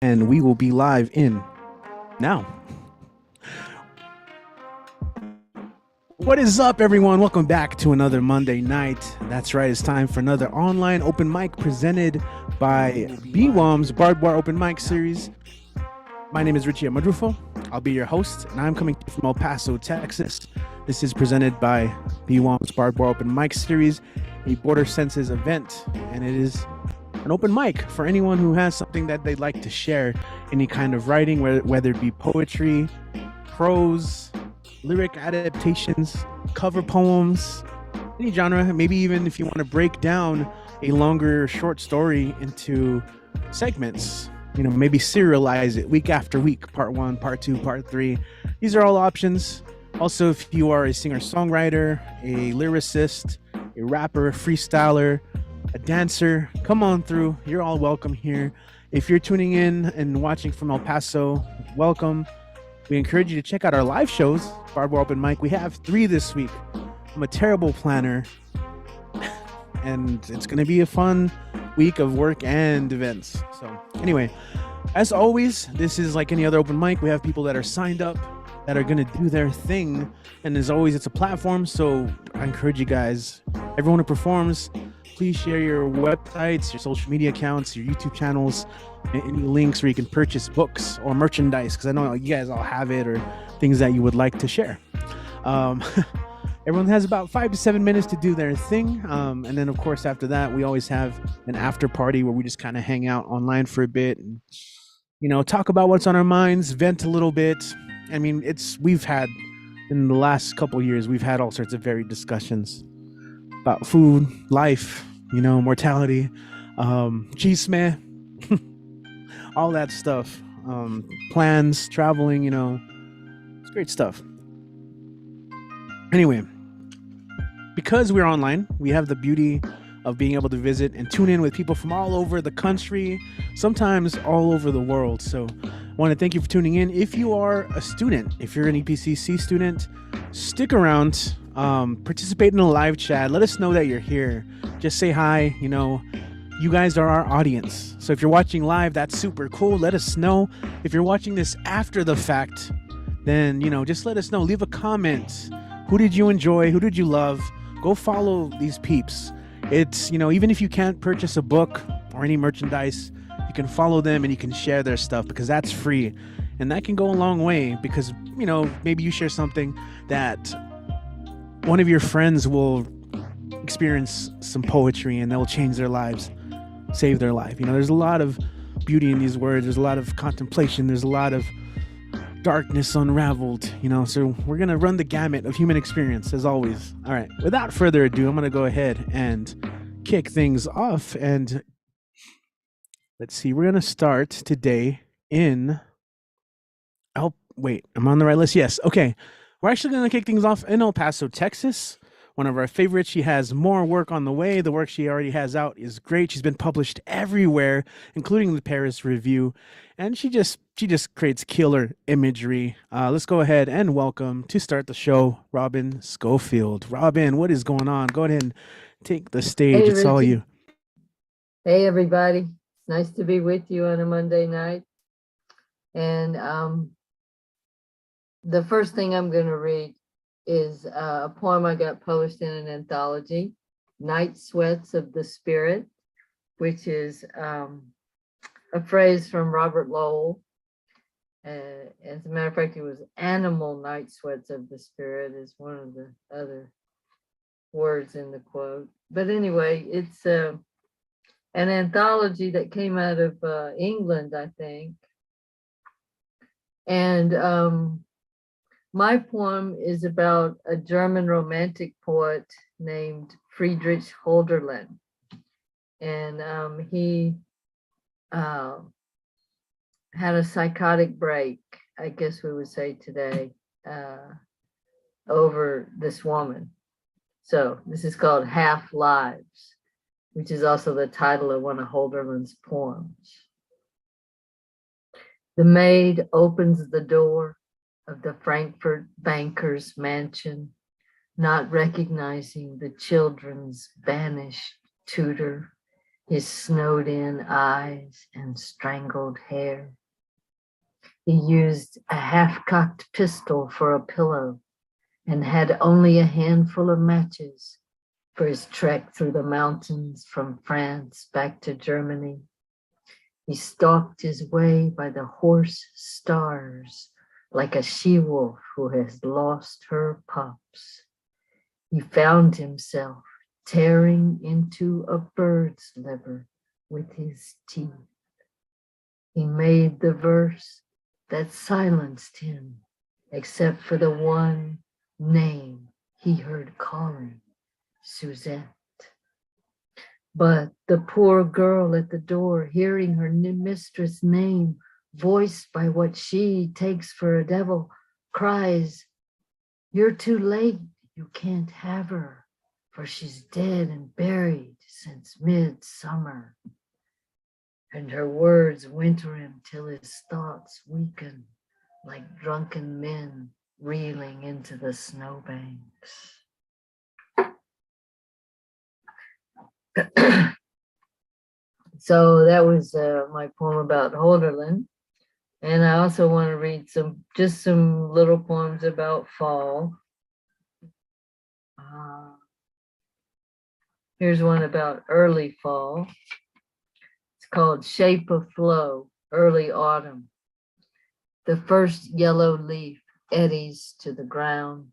and we will be live in now. What is up, everyone? Welcome back to another Monday night. That's right, it's time for another online open mic presented by BWOMS Barbed Open Mic Series. My name is Richie Marrufo. I'll be your host, and I'm coming from El Paso, Texas. This is presented by BWOMS Barbed Open Mic Series, a BorderSenses event, and it is an open mic for anyone who has something that they'd like to share, any kind of writing, whether it be poetry, prose, lyric adaptations, cover poems, any genre. Maybe even if you want to break down a longer short story into segments, maybe serialize it week after week, part 1, part 2, part 3. These are all options. Also, if you are a singer-songwriter, a lyricist, a rapper, a freestyler, a dancer, come on through. You're all welcome here. If you're tuning in and watching from El Paso, welcome. We encourage you to check out our live shows, Barbed Open Mic. We have 3 this week. I'm a terrible planner, and it's going to be a fun week of work and events. So anyway, as always, this is like any other open mic. We have people that are signed up that are going to do their thing. And as always, it's a platform. So I encourage you guys, everyone who performs, please share your websites, your social media accounts, your YouTube channels, any links where you can purchase books or merchandise, because I know you guys all have it, or things that you would like to share. Everyone has about 5 to 7 minutes to do their thing. And then, of course, after that, we always have an after party where we just kind of hang out online for a bit and, talk about what's on our minds, vent a little bit. I mean, we've had, in the last couple of years, we've had all sorts of varied discussions about food, life, mortality, chisme, all that stuff, plans, traveling, it's great stuff. Anyway, because we're online, we have the beauty of being able to visit and tune in with people from all over the country, sometimes all over the world. So I want to thank you for tuning in. If you are a student, if you're an EPCC student, stick around, participate in a live chat. Let us know that you're here. Just say hi. You guys are our audience. So if you're watching live, that's super cool. Let us know. If you're watching this after the fact, then, just let us know. Leave a comment. Who did you enjoy? Who did you love? Go follow these peeps. It's, even if you can't purchase a book or any merchandise, you can follow them and you can share their stuff, because that's free. And that can go a long way, because, maybe you share something that one of your friends will experience some poetry and they'll change their lives, save their life. There's a lot of beauty in these words. There's a lot of contemplation. There's a lot of darkness unraveled, so we're going to run the gamut of human experience, as always. All right, without further ado, I'm going to go ahead and kick things off. And let's see, we're going to start today in, oh, wait, I'm on the right list. Yes. Okay. We're actually going to kick things off in El Paso, Texas. One of our favorites. She has more work on the way. The work she already has out is great. She's been published everywhere, including the Paris Review, and she just creates killer imagery. Let's go ahead and welcome, to start the show, Robin Schofield. Robin, what is going on? Go ahead and take the stage. Hey, it's all you. Hey, everybody. It's nice to be with you on a Monday night. And the first thing I'm going to read is a poem I got published in an anthology, Night Sweats of the Spirit, which is a phrase from Robert Lowell. As a matter of fact, it was Animal Night Sweats of the Spirit is one of the other words in the quote. But anyway, it's an anthology that came out of England, I think. And my poem is about a German romantic poet named Friedrich Hölderlin. And he had a psychotic break, I guess we would say today, over this woman. So this is called Half Lives, which is also the title of one of Hölderlin's poems. The maid opens the door of the Frankfurt banker's mansion, not recognizing the children's banished tutor his snowed-in eyes and strangled hair. He used a half-cocked pistol for a pillow and had only a handful of matches for his trek through the mountains from France back to Germany. He stalked his way by the hoarse stars like a she-wolf who has lost her pups. He found himself tearing into a bird's liver with his teeth. He made the verse that silenced him, except for the one name he heard calling, Suzette. But the poor girl at the door, hearing her mistress' name, voiced by what she takes for a devil, cries, "You're too late, you can't have her, for she's dead and buried since midsummer." And her words winter him till his thoughts weaken like drunken men reeling into the snowbanks. So that was my poem about Holderlin. And I also want to read just some little poems about fall. Here's one about early fall. It's called Shape of Flow, Early Autumn. The first yellow leaf eddies to the ground.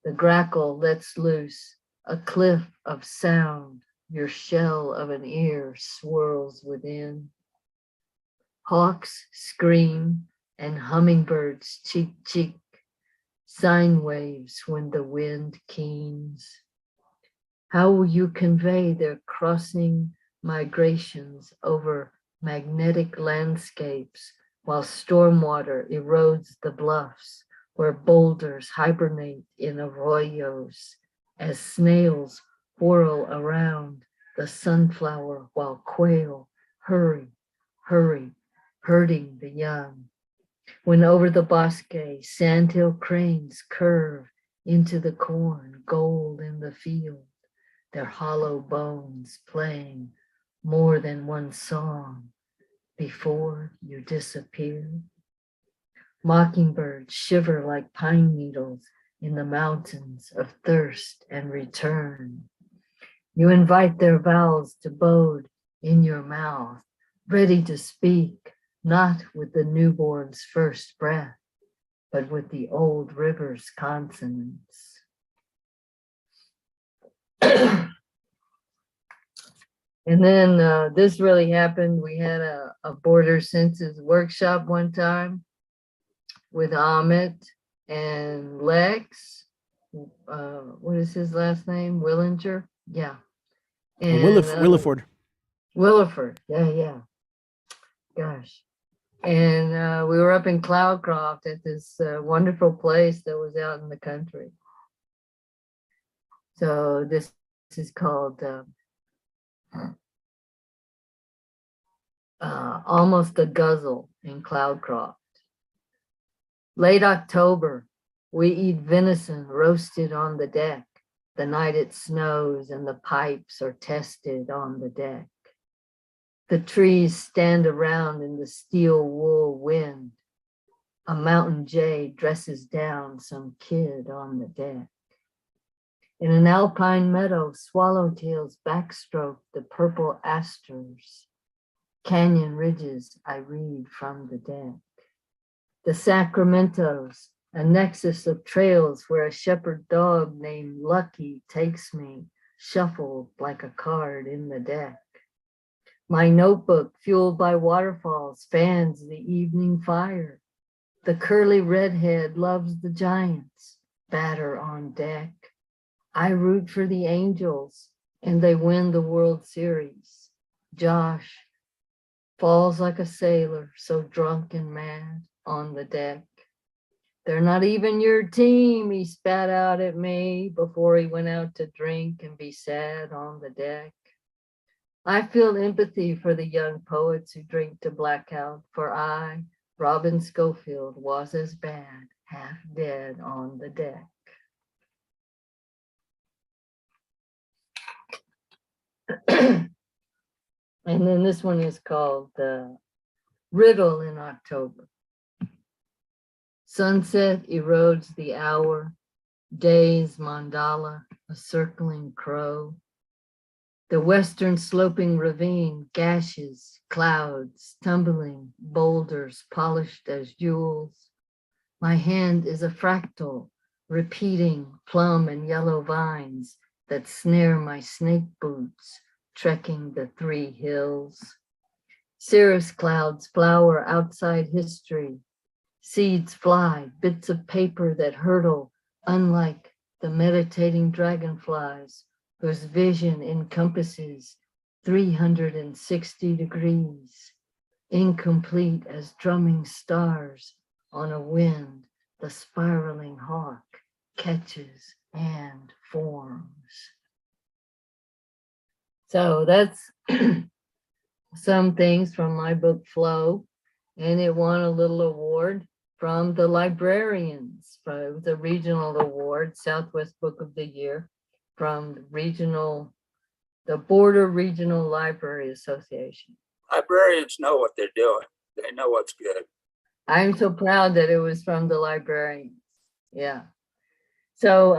The grackle lets loose a cliff of sound. Your shell of an ear swirls within. Hawks scream and hummingbirds cheek cheek, sine waves when the wind keens. How will you convey their crossing migrations over magnetic landscapes while stormwater erodes the bluffs where boulders hibernate in arroyos as snails whirl around the sunflower while quail hurry, herding the young? When over the bosque, sandhill cranes curve into the corn, gold in the field, their hollow bones playing more than one song before you disappear. Mockingbirds shiver like pine needles in the mountains of thirst and return. You invite their vowels to bode in your mouth, ready to speak, not with the newborn's first breath, but with the old river's consonants. And then this really happened. We had a BorderSenses workshop one time with Amit and Lex. What is his last name? Willinger? Yeah. And Williford. Williford. Yeah. Gosh. And we were up in Cloudcroft at this wonderful place that was out in the country. So this is called Almost a Guzzle in Cloudcroft. Late October, we eat venison roasted on the deck the night it snows and the pipes are tested on the deck. The trees stand around in the steel wool wind. A mountain jay dresses down some kid on the deck. In an alpine meadow, swallowtails backstroke the purple asters. Canyon ridges I read from the deck. The Sacramentos, a nexus of trails where a shepherd dog named Lucky takes me, shuffled like a card in the deck. My notebook, fueled by waterfalls, fans the evening fire. The curly redhead loves the giants, batter on deck. I root for the Angels, and they win the World Series. Josh falls like a sailor, so drunk and mad on the deck. They're not even your team, he spat out at me before he went out to drink and be sad on the deck. I feel empathy for the young poets who drink to blackout, for I, Robin Schofield, was as bad, half dead on the deck. And then this one is called Riddle in October. Sunset erodes the hour, day's mandala, a circling crow. The western sloping ravine gashes, clouds, tumbling, boulders polished as jewels. My hand is a fractal, repeating plum and yellow vines that snare my snake boots, trekking the 3 hills. Cirrus clouds flower outside history. Seeds fly, bits of paper that hurtle, unlike the meditating dragonflies, whose vision encompasses 360 degrees. Incomplete as drumming stars on a wind, the spiraling hawk catches and forms. So that's some things from my book Flow, and it won a little award from the librarians. It was a regional award, Southwest Book of the Year, from the Border Regional Library Association. Librarians know what they're doing. They know what's good. I'm so proud that it was from the librarians. Yeah. So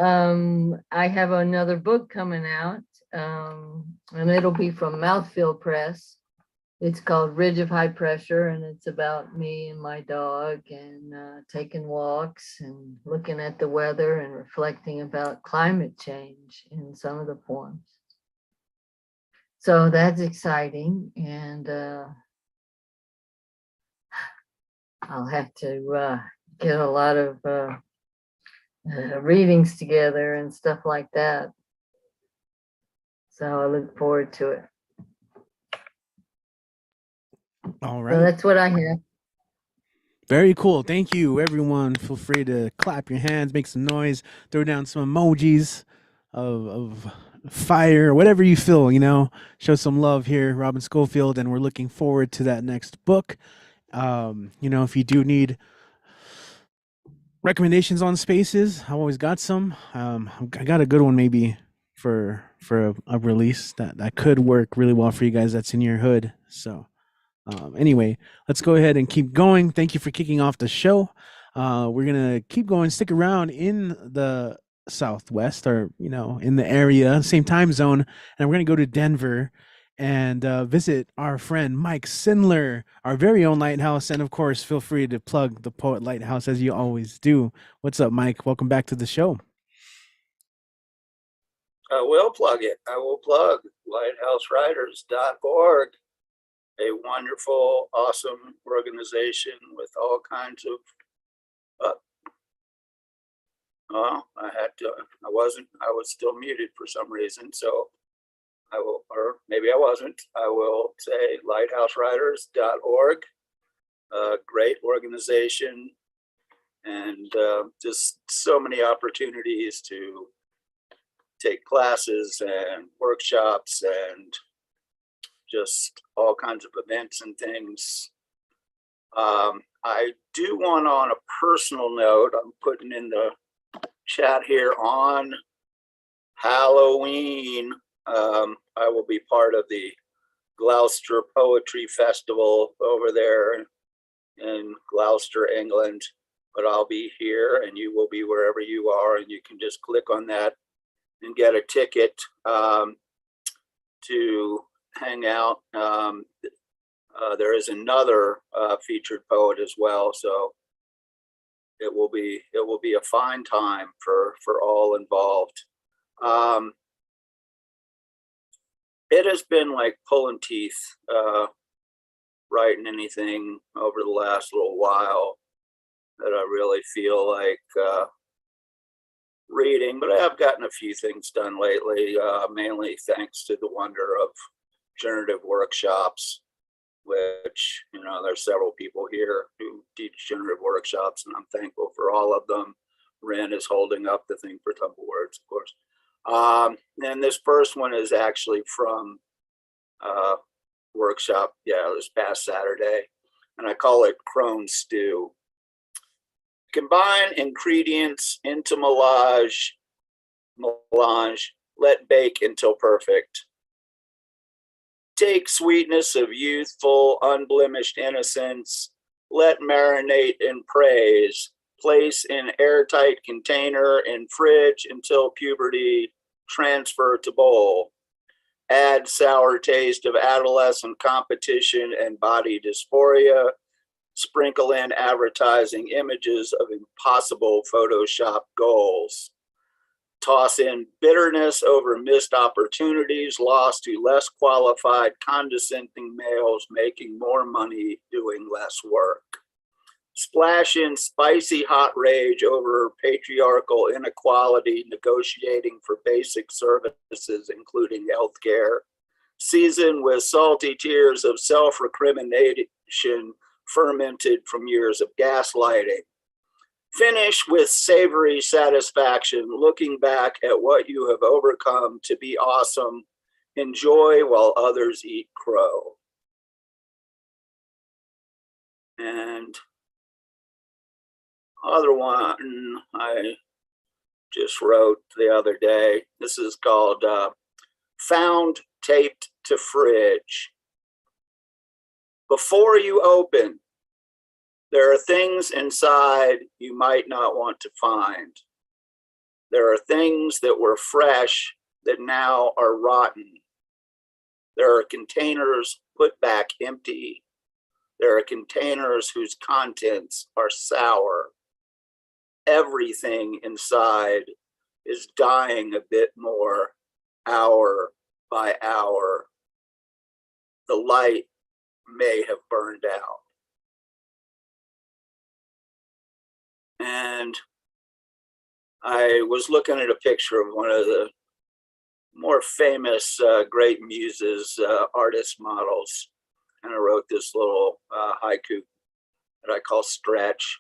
I have another book coming out, and it'll be from Mouthfeel Press. It's called Ridge of High Pressure, and it's about me and my dog and taking walks and looking at the weather and reflecting about climate change in some of the poems. So that's exciting, and I'll have to get a lot of readings together and stuff like that. So I look forward to it. All right. So that's what I have. Very cool. Thank you, everyone. Feel free to clap your hands, make some noise, throw down some emojis of fire, whatever you feel, show some love here, Robin Schofield, and we're looking forward to that next book. If you do need recommendations on spaces, I always got some. I got a good one maybe for a release that could work really well for you guys that's in your hood. So anyway, let's go ahead and keep going. Thank you for kicking off the show. We're gonna keep going. Stick around in the Southwest, or in the area, same time zone, and we're gonna go to Denver and visit our friend Mike Sindler, our very own Lighthouse. And of course, feel free to plug the Poet Lighthouse as you always do. What's up, Mike? Welcome back to the show. I will plug it. I will plug lighthousewriters.org, a wonderful, awesome organization with all kinds of, I was still muted for some reason. So I will, or maybe I wasn't, I will say lighthousewriters.org, a great organization, and just so many opportunities to take classes and workshops and just all kinds of events and things. I do want, on a personal note, I'm putting in the chat here, on Halloween, I will be part of the Gloucester Poetry Festival over there in Gloucester, England, but I'll be here and you will be wherever you are, and you can just click on that and get a ticket to hang out. There is another featured poet as well, so it will be a fine time for all involved. It has been like pulling teeth writing anything over the last little while that I really feel like reading, but I have gotten a few things done lately, mainly thanks to the wonder of generative workshops, which, there's several people here who teach generative workshops, and I'm thankful for all of them. Ren is holding up the thing for Tumble Words, of course. And this first one is actually from workshop, this past Saturday, and I call it Crone Stew. Combine ingredients into melange, let bake until perfect. Take sweetness of youthful, unblemished innocence, let marinate in praise, place in airtight container in fridge until puberty, transfer to bowl. Add sour taste of adolescent competition and body dysphoria, sprinkle in advertising images of impossible Photoshop goals. Toss in bitterness over missed opportunities lost to less qualified, condescending males making more money doing less work. Splash in spicy hot rage over patriarchal inequality negotiating for basic services, including healthcare. Season with salty tears of self-recrimination fermented from years of gaslighting. Finish with savory satisfaction, looking back at what you have overcome to be awesome. Enjoy while others eat crow. And other one I just wrote the other day. This is called Found Taped to Fridge. Before you open, there are things inside you might not want to find. There are things that were fresh that now are rotten. There are containers put back empty. There are containers whose contents are sour. Everything inside is dying a bit more, hour by hour. The light may have burned out. And I was looking at a picture of one of the more famous great muses, artist models. And I wrote this little haiku that I call Stretch.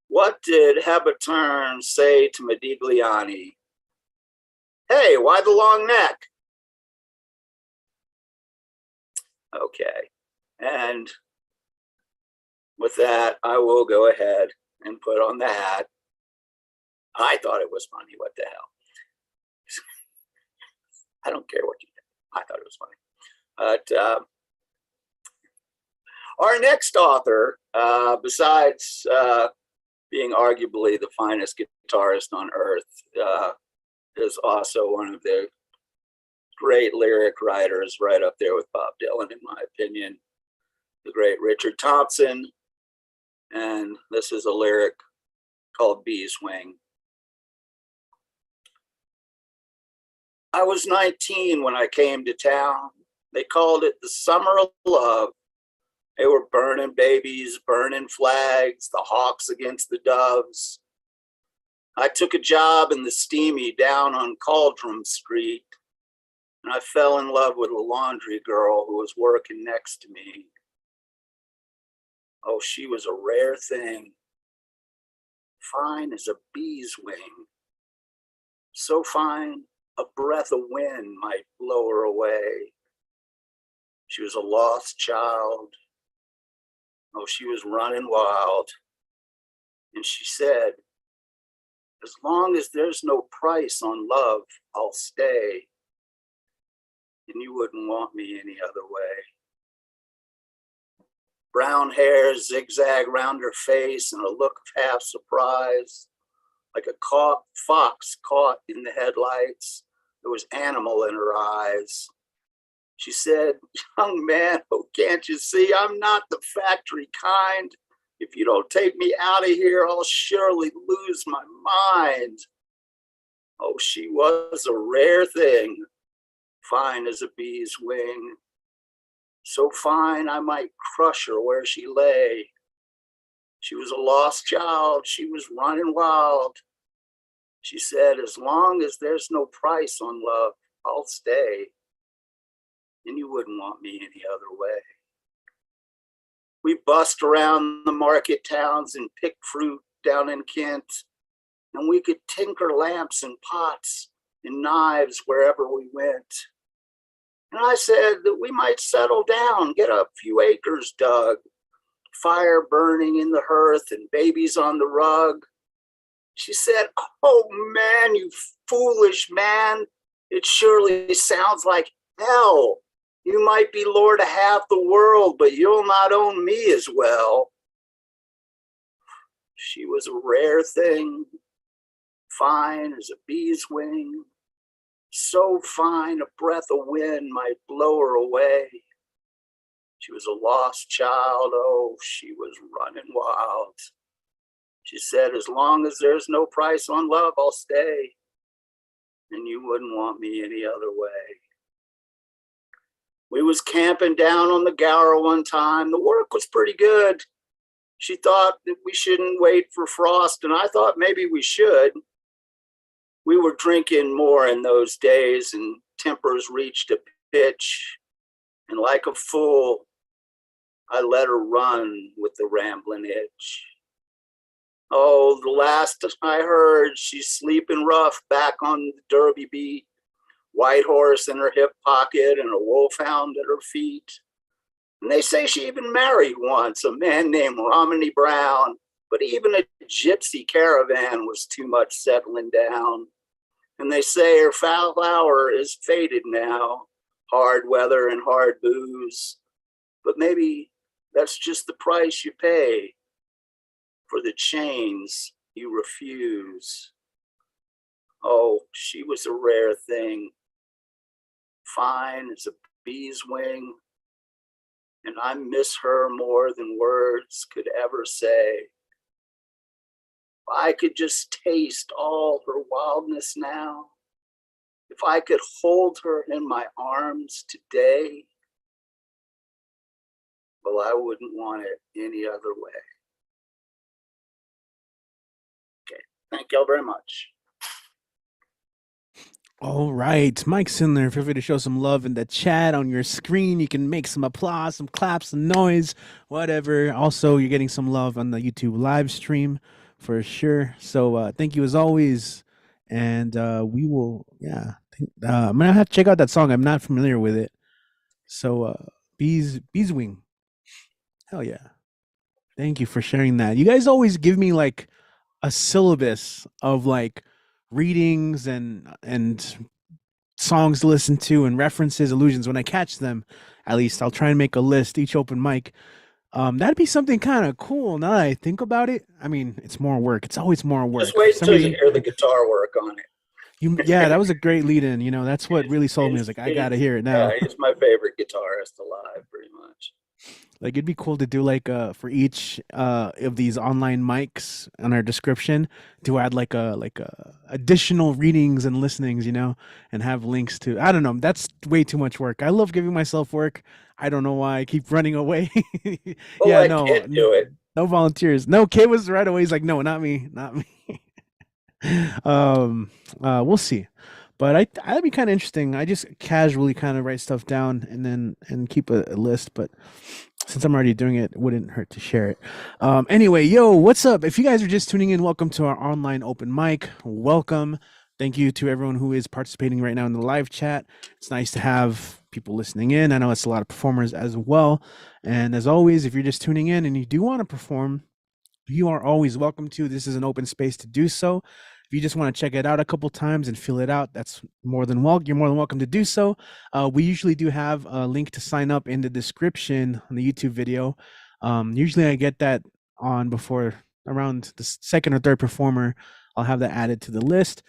What did Haberturn say to Modigliani? Hey, why the long neck? Okay. And with that, I will go ahead and put on the hat. I thought it was funny. What the hell? I don't care what you think. I thought it was funny. But our next author, besides being arguably the finest guitarist on earth, is also one of the great lyric writers, right up there with Bob Dylan, in my opinion. The great Richard Thompson. And this is a lyric called Bee's Wing. I was 19 when I came to town. They called it the summer of love. They were burning babies, burning flags, the hawks against the doves. I took a job in the steamy down on Cauldron Street, and I fell in love with a laundry girl who was working next to me. Oh, she was a rare thing, fine as a bee's wing, so fine a breath of wind might blow her away. She was a lost child. Oh, she was running wild. And she said, as long as there's no price on love, I'll stay. And you wouldn't want me any other way. Brown hair zigzag round her face and a look of half surprise, like a fox caught in the headlights. There was animal in her eyes. She said, young man, oh, can't you see I'm not the factory kind? If you don't take me out of here, I'll surely lose my mind. Oh, she was a rare thing, fine as a bee's wing. So fine I might crush her where she lay. She was a lost child, she was running wild. She said, as long as there's no price on love, I'll stay. And you wouldn't want me any other way. We bust around the market towns and pick fruit down in Kent, and we could tinker lamps and pots and knives wherever we went. And I said that we might settle down, get a few acres dug, fire burning in the hearth and babies on the rug. She said, oh man, you foolish man, it surely sounds like hell. You might be lord of half the world, but you'll not own me as well. She was a rare thing, fine as a bee's wing, so fine a breath of wind might blow her away. She was a lost child, oh, she was running wild. She said, as long as there's no price on love, I'll stay. And you wouldn't want me any other way. We was camping down on the Gower one time. The work was pretty good. She thought that we shouldn't wait for frost, and I thought maybe we should. We were drinking more in those days, and tempers reached a pitch. And like a fool, I let her run with the rambling itch. Oh, the last I heard, she's sleeping rough back on the Derby beat, white horse in her hip pocket and a wolfhound at her feet. And they say she even married once, a man named Romney Brown, but even a gypsy caravan was too much settling down. And they say her foul hour is faded now, hard weather and hard booze. But maybe that's just the price you pay for the chains you refuse. Oh, she was a rare thing, fine as a bee's wing, and I miss her more than words could ever say. If I could just taste all her wildness now, if I could hold her in my arms today, well, I wouldn't want it any other way. Okay, thank y'all very much. All right, Mike's in there. Feel free to show some love in the chat on your screen. You can make some applause, some claps, some noise, whatever. Also, you're getting some love on the YouTube live stream for sure. So thank you as always. And we will, yeah. I'm gonna have to check out that song. I'm not familiar with it. So Bees Wing. Hell yeah. Thank you for sharing that. You guys always give me like a syllabus of like readings and songs to listen to and references, allusions. When I catch them, at least I'll try and make a list each open mic. That'd be something kind of cool. Now that I think about it, I mean, it's more work. It's always more work. Just wait until you hear the guitar work on it. Yeah, that was a great lead-in. You know, that's what really sold me. I was like, I gotta hear it now. Yeah, he's my favorite guitarist alive, pretty much. Like, it'd be cool to do like for each of these online mics on our description to add like a additional readings and listenings, you know, and have links to. I don't know. That's way too much work. I love giving myself work. I don't know why I keep running away. Well, yeah, no, can't do it. No volunteers. No, Kid was right away. He's like, no, not me, not me. We'll see. But that'd be kind of interesting. I just casually kind of write stuff down and keep a list. But since I'm already doing it, it wouldn't hurt to share it. Anyway, yo, what's up? If you guys are just tuning in, welcome to our online open mic. Welcome. Thank you to everyone who is participating right now in the live chat. It's nice to have people listening in. I know it's a lot of performers as well. And as always, if you're just tuning in and you do want to perform, you are always welcome to. This is an open space to do so. If you just want to check it out a couple times and feel it out, that's more than welcome. You're more than welcome to do so. We usually do have a link to sign up in the description on the YouTube video. Usually I get that on before around the second or third performer. I'll have that added to the list.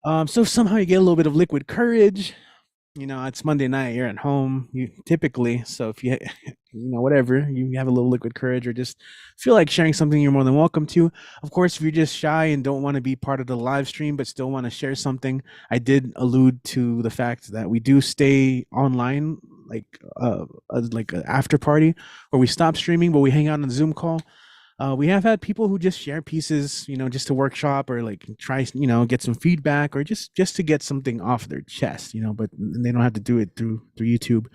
So somehow you get a little bit of liquid courage. You know, it's Monday night, you're at home, you typically, so if you whatever, you have a little liquid courage or just feel like sharing something, you're more than welcome to. Of course, if you're just shy and don't want to be part of the live stream but still want to share something, I did allude to the fact that we do stay online, like an after party where we stop streaming but we hang out on the Zoom call. We have had people who just share pieces, you know, just to workshop or like try, you know, get some feedback or just to get something off their chest, you know, but they don't have to do it through YouTube.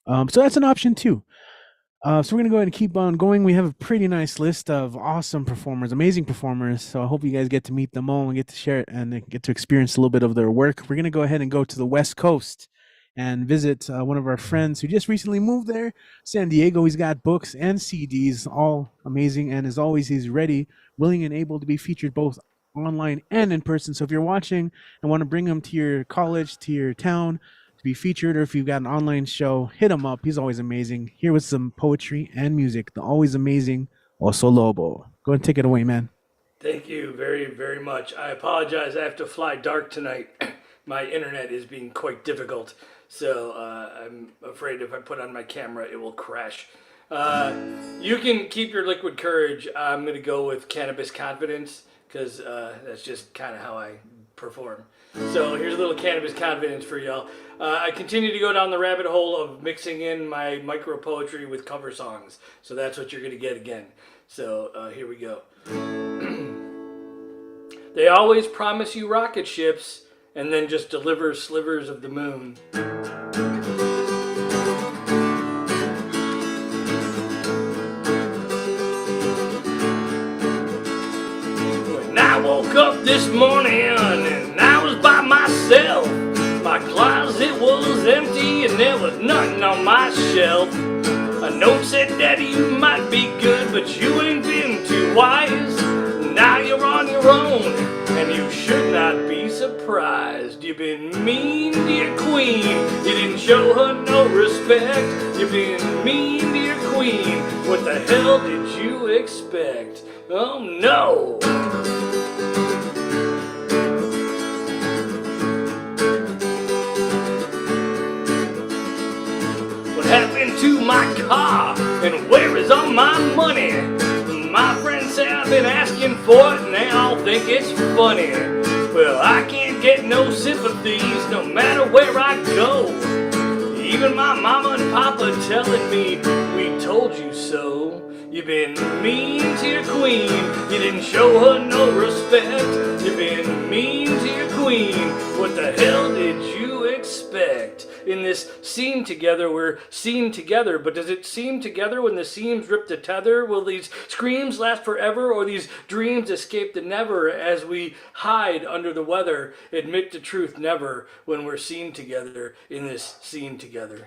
So that's an option too. So we're gonna go ahead and keep on going. We have a pretty nice list of awesome performers, amazing performers. So I hope you guys get to meet them all and get to share it and get to experience a little bit of their work. We're gonna go ahead and go to the West Coast and visit one of our friends who just recently moved there, San Diego. He's got books and CDs, all amazing. And as always, he's ready, willing, and able to be featured both online and in person. So if you're watching and want to bring him to your college, to your town, to be featured, or if you've got an online show, hit him up. He's always amazing. Here with some poetry and music. The always amazing Oso Lobo. Go ahead and take it away, man. Thank you very, very much. I apologize. I have to fly dark tonight. My internet is being quite difficult, so I'm afraid if I put on my camera, it will crash. You can keep your liquid courage. I'm going to go with cannabis confidence because that's just kind of how I perform. So here's a little cannabis confidence for y'all. I continue to go down the rabbit hole of mixing in my micro poetry with cover songs. So that's what you're going to get again. So here we go. They always promise you rocket ships and then just deliver slivers of the moon. When I woke up this morning and I was by myself, my closet was empty and there was nothing on my shelf. A note said, Daddy, you might be good, but you ain't been too wise. Now you're on your own, and you should not be surprised. You've been mean to your queen, you didn't show her no respect. You've been mean to your queen, what the hell did you expect? Oh no! What happened to my car, and where is all my money? My friends say I've been asking for it and they all think it's funny. Well, I can't get no sympathies no matter where I go. Even my mama and papa telling me, we told you so. You've been mean to your queen, you didn't show her no respect. You've been mean to your queen, what the hell did you expect? In this scene together, we're seen together, but does it seem together when the seams rip the tether? Will these screams last forever, or these dreams escape the never as we hide under the weather? Admit the truth never when we're seen together in this scene together.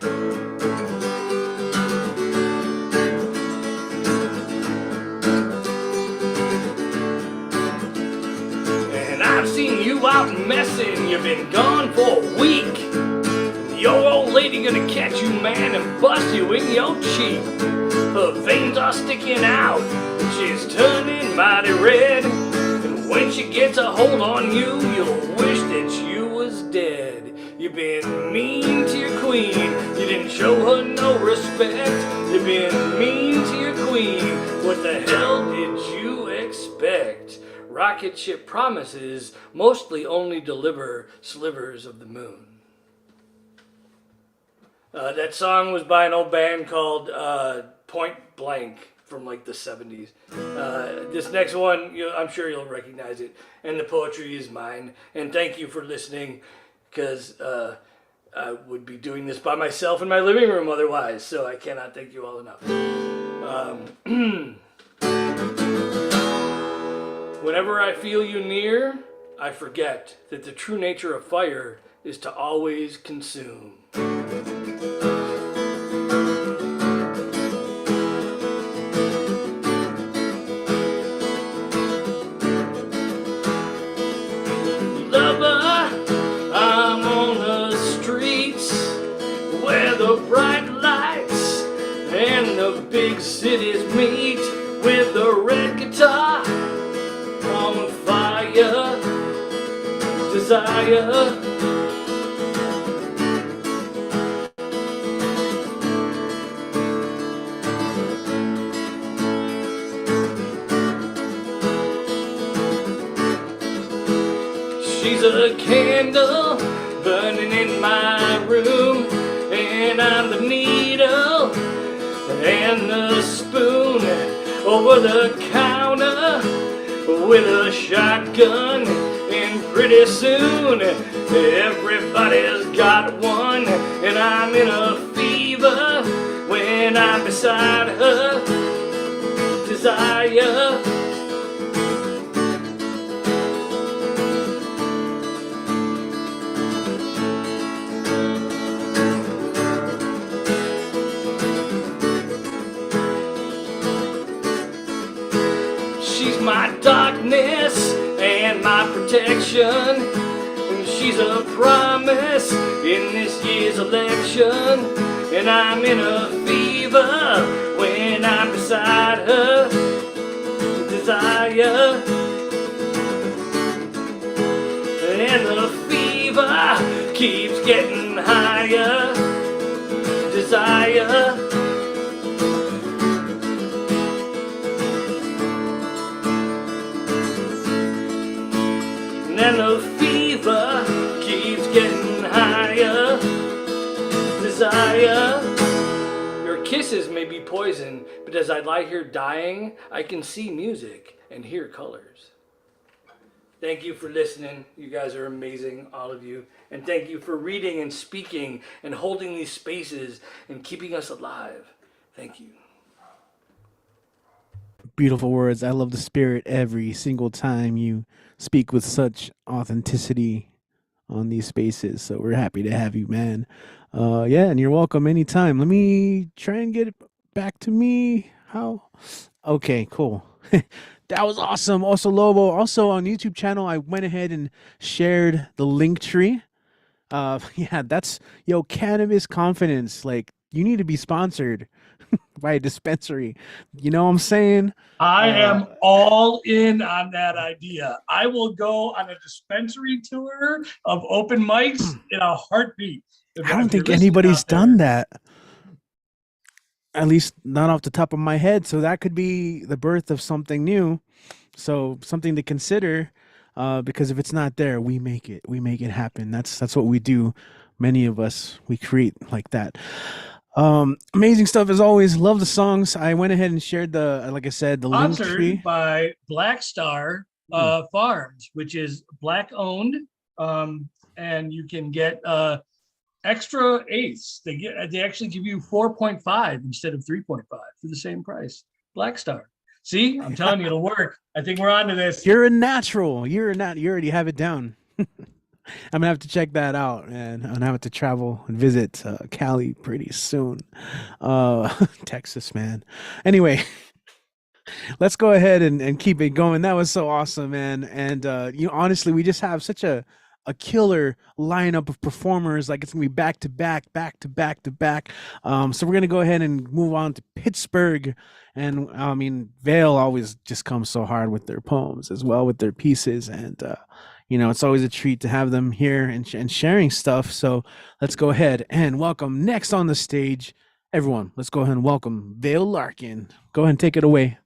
And I've seen you out messing, you've been gone for a week. Your old lady gonna catch you, man, and bust you in your cheek. Her veins are sticking out, and she's turning mighty red. And when she gets a hold on you, you'll wish that you was dead. You've been mean to your queen, you didn't show her no respect. You've been mean to your queen, what the hell did you expect? Rocket ship promises mostly only deliver slivers of the moon. That song was by an old band called Point Blank from like the 70s. This next one, I'm sure you'll recognize it. And the poetry is mine. And thank you for listening, because I would be doing this by myself in my living room otherwise. So I cannot thank you all enough. Whenever I feel you near, I forget that the true nature of fire is to always consume. Bright lights and the big cities meet with the red guitar on fire, desire. She's a candle burning in my room, and I'm the needle and the spoon over the counter with a shotgun. And pretty soon everybody's got one, and I'm in a fever when I'm beside her, desire. She's my darkness and my protection. she's a promise in this year's election. And I'm in a fever when I'm beside her. Desire. And the fever keeps getting higher. Desire. And the fever keeps getting higher. Desire. Your kisses may be poison, but as I lie here dying, I can see music and hear colors. Thank you for listening. You guys are amazing, all of you. And thank you for reading and speaking and holding these spaces and keeping us alive. Thank you. Beautiful words. I love the spirit every single time you speak with such authenticity on these spaces. So we're happy to have you, man. Yeah, and you're welcome anytime. Let me try and get it back to me. How? Okay, cool. That was awesome. Also, Lobo. Also on YouTube channel, I went ahead and shared the link tree. Yeah, that's cannabis confidence. Like, you need to be sponsored by a dispensary. You know what I'm saying? I am all in on that idea. I will go on a dispensary tour of open mics in a heartbeat. I don't think anybody's done that. At least not off the top of my head. So that could be the birth of something new. So something to consider, because if it's not there, we make it. We make it happen. That's what we do. Many of us, we create like that. Amazing stuff as always. Love the songs. I went ahead and shared like I said, the link tree by Black Star Farms, which is Black owned, and you can get extra eighths. They actually give you 4.5 instead of 3.5 for the same price. Black Star. See, I'm telling you, it'll work. I think we're on to this. You're a natural. You already have it down. I'm gonna have to check that out, and I'm gonna have to travel and visit Cali pretty soon. Texas, man. Anyway, let's go ahead and keep it going. That was so awesome, man. And honestly, we just have such a killer lineup of performers. Like, it's gonna be back to back. So we're gonna go ahead and move on to Pittsburgh. And I mean, Vale always just comes so hard with their poems as well, with their pieces. And it's always a treat to have them here and sharing stuff. So let's go ahead and welcome next on the stage, everyone. Let's go ahead and welcome Vale Larkin. Go ahead and take it away.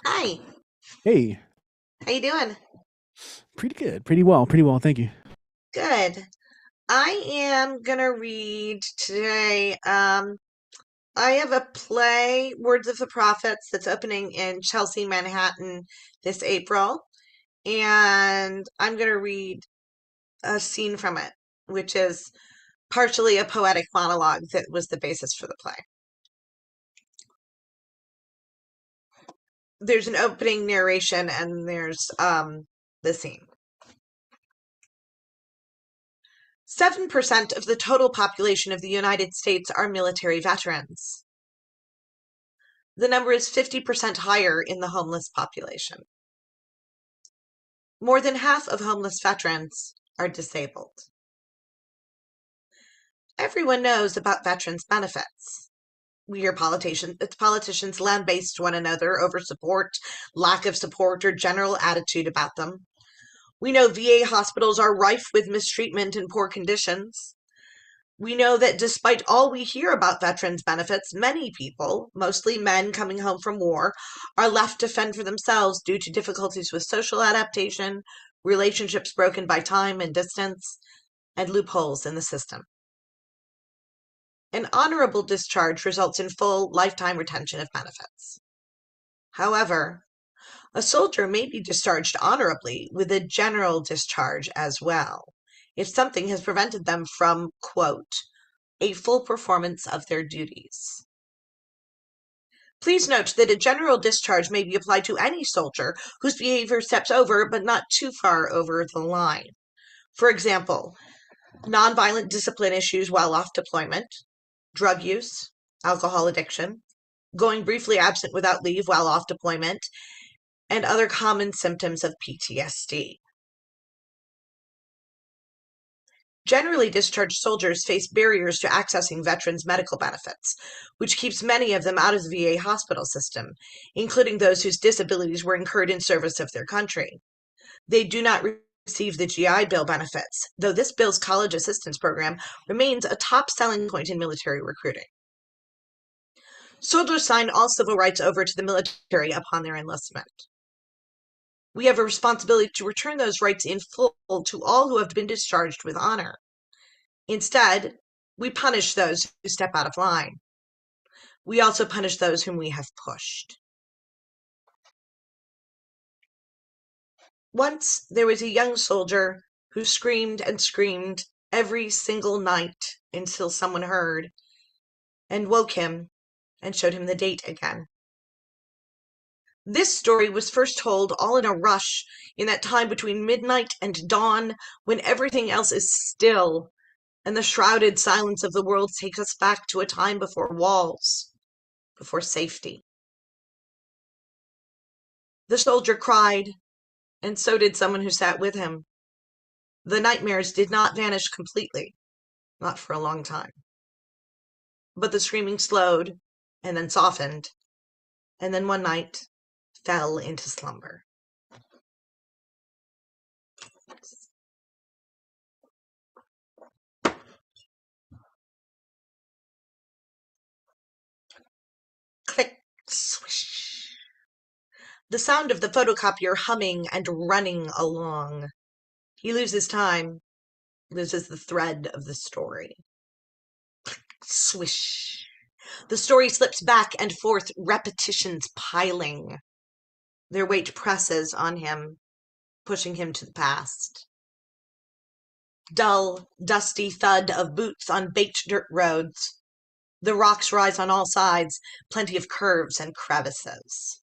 Hi. Hey. How you doing? Pretty good. Pretty well. Thank you. Good. I am going to read today. I have a play, Words of the Prophets, that's opening in Chelsea, Manhattan this April. And I'm going to read a scene from it, which is partially a poetic monologue that was the basis for the play. There's an opening narration and there's the scene. 7% of the total population of the United States are military veterans. The number is 50% higher in the homeless population. More than half of homeless veterans are disabled. Everyone knows about veterans' benefits. We hear politicians lambaste one another over support, lack of support, or general attitude about them. We know VA hospitals are rife with mistreatment and poor conditions. We know that despite all we hear about veterans' benefits, many people, mostly men coming home from war, are left to fend for themselves due to difficulties with social adaptation, relationships broken by time and distance, and loopholes in the system. An honorable discharge results in full lifetime retention of benefits. However, a soldier may be discharged honorably with a general discharge as well, if something has prevented them from, quote, a full performance of their duties. Please note that a general discharge may be applied to any soldier whose behavior steps over but not too far over the line. For example, nonviolent discipline issues while off deployment, drug use, alcohol addiction, going briefly absent without leave while off deployment, and other common symptoms of PTSD. Generally discharged soldiers face barriers to accessing veterans' medical benefits, which keeps many of them out of the VA hospital system, including those whose disabilities were incurred in service of their country. They do not receive the GI Bill benefits, though this bill's college assistance program remains a top selling point in military recruiting. Soldiers sign all civil rights over to the military upon their enlistment. We have a responsibility to return those rights in full to all who have been discharged with honor. Instead, we punish those who step out of line. We also punish those whom we have pushed. Once there was a young soldier who screamed and screamed every single night until someone heard and woke him and showed him the date again. This story was first told all in a rush in that time between midnight and dawn when everything else is still and the shrouded silence of the world takes us back to a time before walls, before safety. The soldier cried, and so did someone who sat with him. The nightmares did not vanish completely, not for a long time. But the screaming slowed, and then softened, and then one night fell into slumber. Click, swish. The sound of the photocopier humming and running along. He loses time, loses the thread of the story. Click, swish. The story slips back and forth, repetitions piling. Their weight presses on him, pushing him to the past. Dull, dusty thud of boots on baked dirt roads. The rocks rise on all sides, plenty of curves and crevices.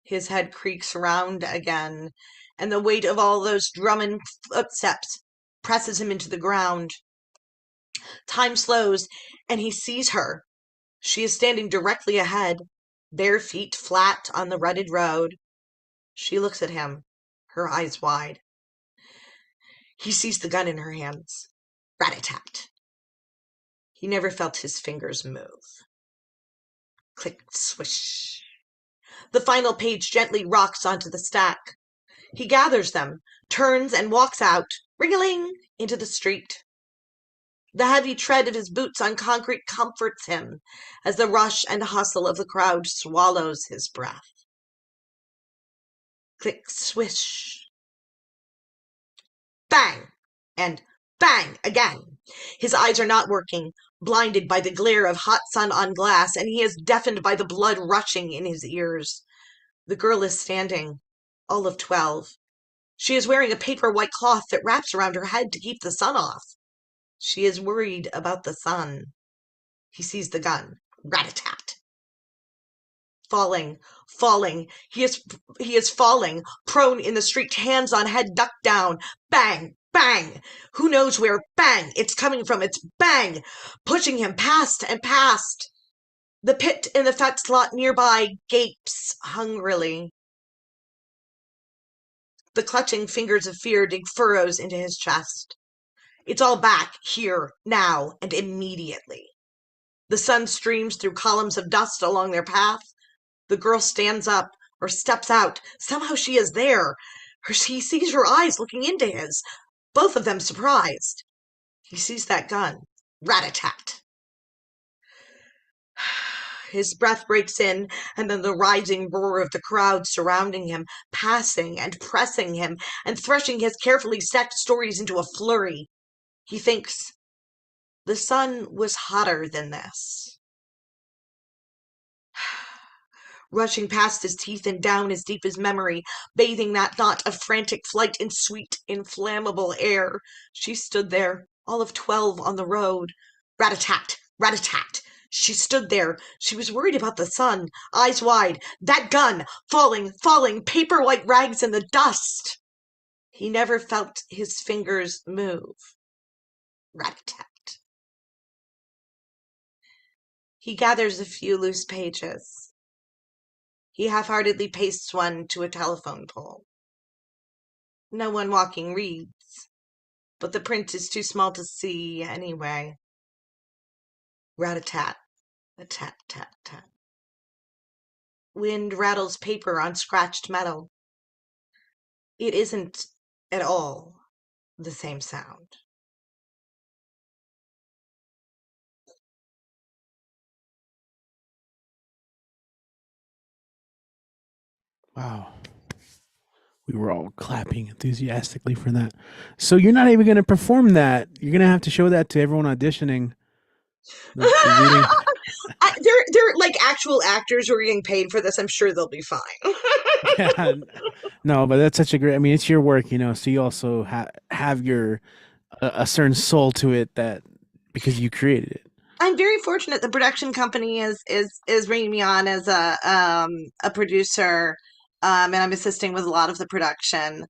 His head creaks round again, and the weight of all those drumming footsteps presses him into the ground. Time slows, and he sees her. She is standing directly ahead, bare feet flat on the rutted road. She looks at him, her eyes wide. He sees the gun in her hands. Rat-a-tat. He never felt his fingers move. Click, swish. The final page gently rocks onto the stack. He gathers them, turns and walks out, ring-a-ling, into the street. The heavy tread of his boots on concrete comforts him as the rush and hustle of the crowd swallows his breath. Click, swish. Bang! And bang again. His eyes are not working, blinded by the glare of hot sun on glass, and he is deafened by the blood rushing in his ears. The girl is standing, all of 12. She is wearing a paper white cloth that wraps around her head to keep the sun off. She is worried about the sun. He sees the gun. Rat-a-tat. Falling, falling. He is falling, prone in the street, hands on head, ducked down. Bang, bang. Who knows where? Bang. It's coming from. It's bang. Pushing him past and past. The pit in the fat slot nearby gapes hungrily. The clutching fingers of fear dig furrows into his chest. It's all back, here, now, and immediately. The sun streams through columns of dust along their path. The girl stands up or steps out. Somehow she is there. He sees her eyes looking into his, both of them surprised. He sees that gun. Rat-a-tat. His breath breaks in, and then the rising roar of the crowd surrounding him, passing and pressing him, and threshing his carefully stacked stories into a flurry. He thinks, the sun was hotter than this. Rushing past his teeth and down as deep as memory, bathing that thought of frantic flight in sweet, inflammable air. She stood there, all of 12 on the road. Rat-a-tat, rat-a-tat. She stood there. She was worried about the sun, eyes wide. That gun, falling, falling, paper white rags in the dust. He never felt his fingers move. Rat-a-tat. He gathers a few loose pages. He half-heartedly pastes one to a telephone pole. No one walking reads. but the print is too small to see anyway. Rat-a-tat, a tat-tat-tat. Wind rattles paper on scratched metal. It isn't at all the same sound. Wow. We were all clapping enthusiastically for that. So you're not even going to perform that. You're going to have to show that to everyone auditioning. The reading. They're like actual actors who are getting paid for this. I'm sure they'll be fine. Yeah. No, but that's such a great, I mean, it's your work, you know, so you also have your, a certain soul to it that, because you created it. I'm very fortunate the production company is bringing me on as a producer, and I'm assisting with a lot of the production.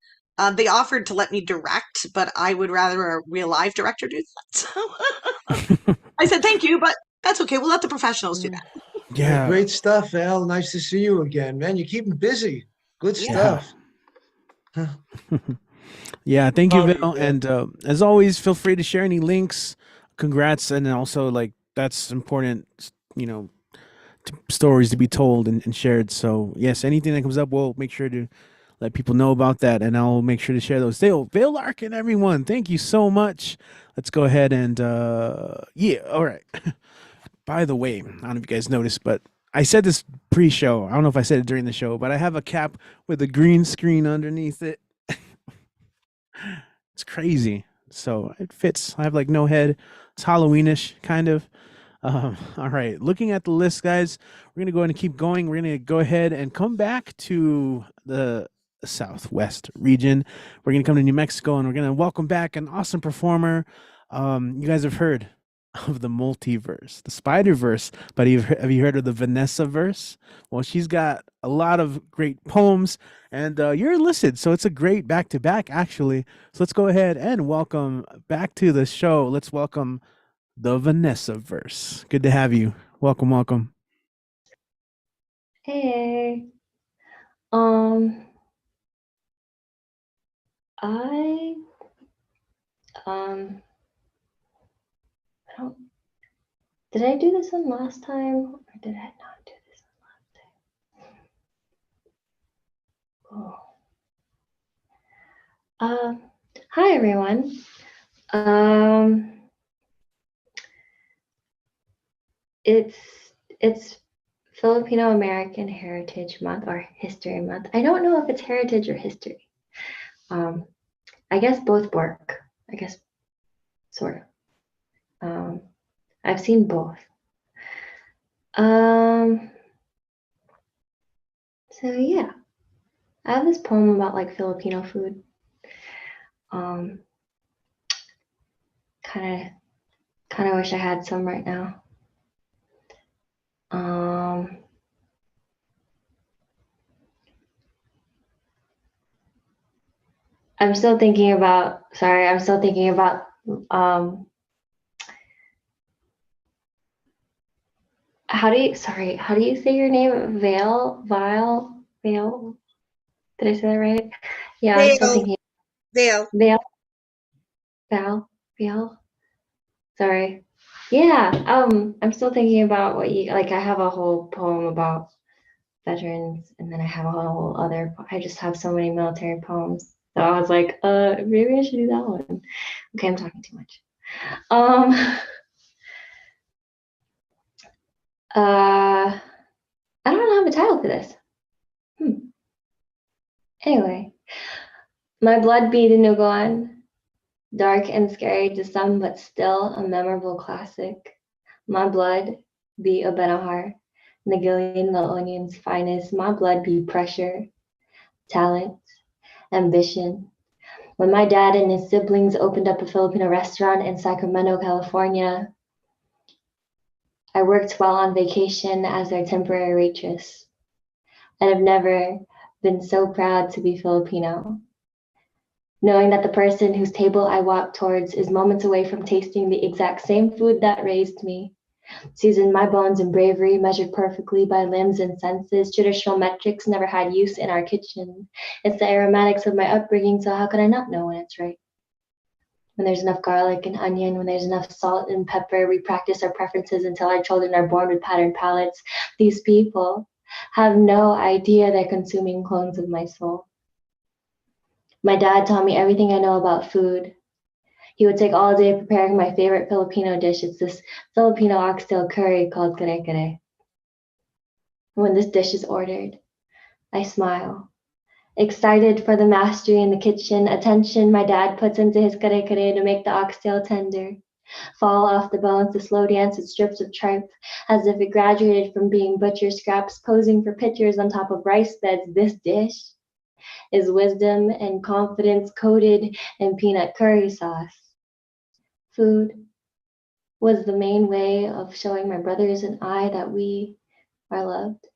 They offered to let me direct, but I would rather a real live director do that. So I said thank you, but that's okay. We'll let the professionals do that. Yeah. Great stuff, Al. Nice to see you again, man. You keep them busy. Good Yeah. stuff. Yeah, thank you, Proud of Val. you, man. And as always, feel free to share any links. Congrats, and also like that's important, you know, stories to be told and shared. So yes, anything that comes up, we'll make sure to let people know about that, and I'll make sure to share those. Vale Larkin, everyone, thank you so much. Let's go ahead and yeah, all right. By the way, I don't know if you guys noticed, but I said this pre-show. I don't know if I said it during the show, but I have a cap with a green screen underneath it. It's crazy. So it fits. I have like no head. It's Halloweenish, kind of. All right. Looking at the list, guys, we're going to go ahead and keep going. We're going to go ahead and come back to the Southwest region. We're going to come to New Mexico, and we're going to welcome back an awesome performer. You guys have heard of the multiverse, the Spider-Verse, but have you heard of the Vanessa verse? Well, she's got a lot of great poems, and you're enlisted, so it's a great back-to-back, actually. So let's go ahead and welcome back to the show. Let's welcome the Vanessa verse. Good to have you. Welcome, welcome. Hey, I I don't, did I do this one last time or did I not do this one last time? Oh. Hi everyone. It's Filipino American Heritage Month or History Month. I don't know if it's heritage or history. I guess both work. I guess sort of. I've seen both. So yeah, I have this poem about like Filipino food. Kind of wish I had some right now. I'm still thinking about, how do you say your name? Vale? Did I say that right? Yeah, I'm still thinking. Vale. Sorry. Yeah, I'm still thinking about what you, like I have a whole poem about veterans, and then I have a whole other, I just have so many military poems. So I was like, maybe I should do that one. Okay, I'm talking too much. I don't have a title for this. Anyway, my blood be the Nugoan, dark and scary to some, but still a memorable classic. My blood be a Benahar, Nagilian La Onion's finest. My blood be pressure, talent, ambition. When my dad and his siblings opened up a Filipino restaurant in Sacramento, California, I worked while on vacation as their temporary waitress. And I've never been so proud to be Filipino. Knowing that the person whose table I walk towards is moments away from tasting the exact same food that raised me. Seasoned my bones in bravery, measured perfectly by limbs and senses. Traditional metrics never had use in our kitchen. It's the aromatics of my upbringing, so how could I not know when it's right? when there's enough garlic and onion, when there's enough salt and pepper. We practice our preferences until our children are born with patterned palates. These people have no idea they're consuming clones of my soul. My dad taught me everything I know about food. He would take all day preparing my favorite Filipino dish. It's this Filipino oxtail curry called kare-kare. When this dish is ordered, I smile, excited for the mastery in the kitchen, attention my dad puts into his kare-kare to make the oxtail tender, fall off the bones to slow dance with strips of tripe, as if it graduated from being butcher scraps posing for pictures on top of rice beds. This dish is wisdom and confidence coated in peanut curry sauce. Food was the main way of showing my brothers and I that we are loved.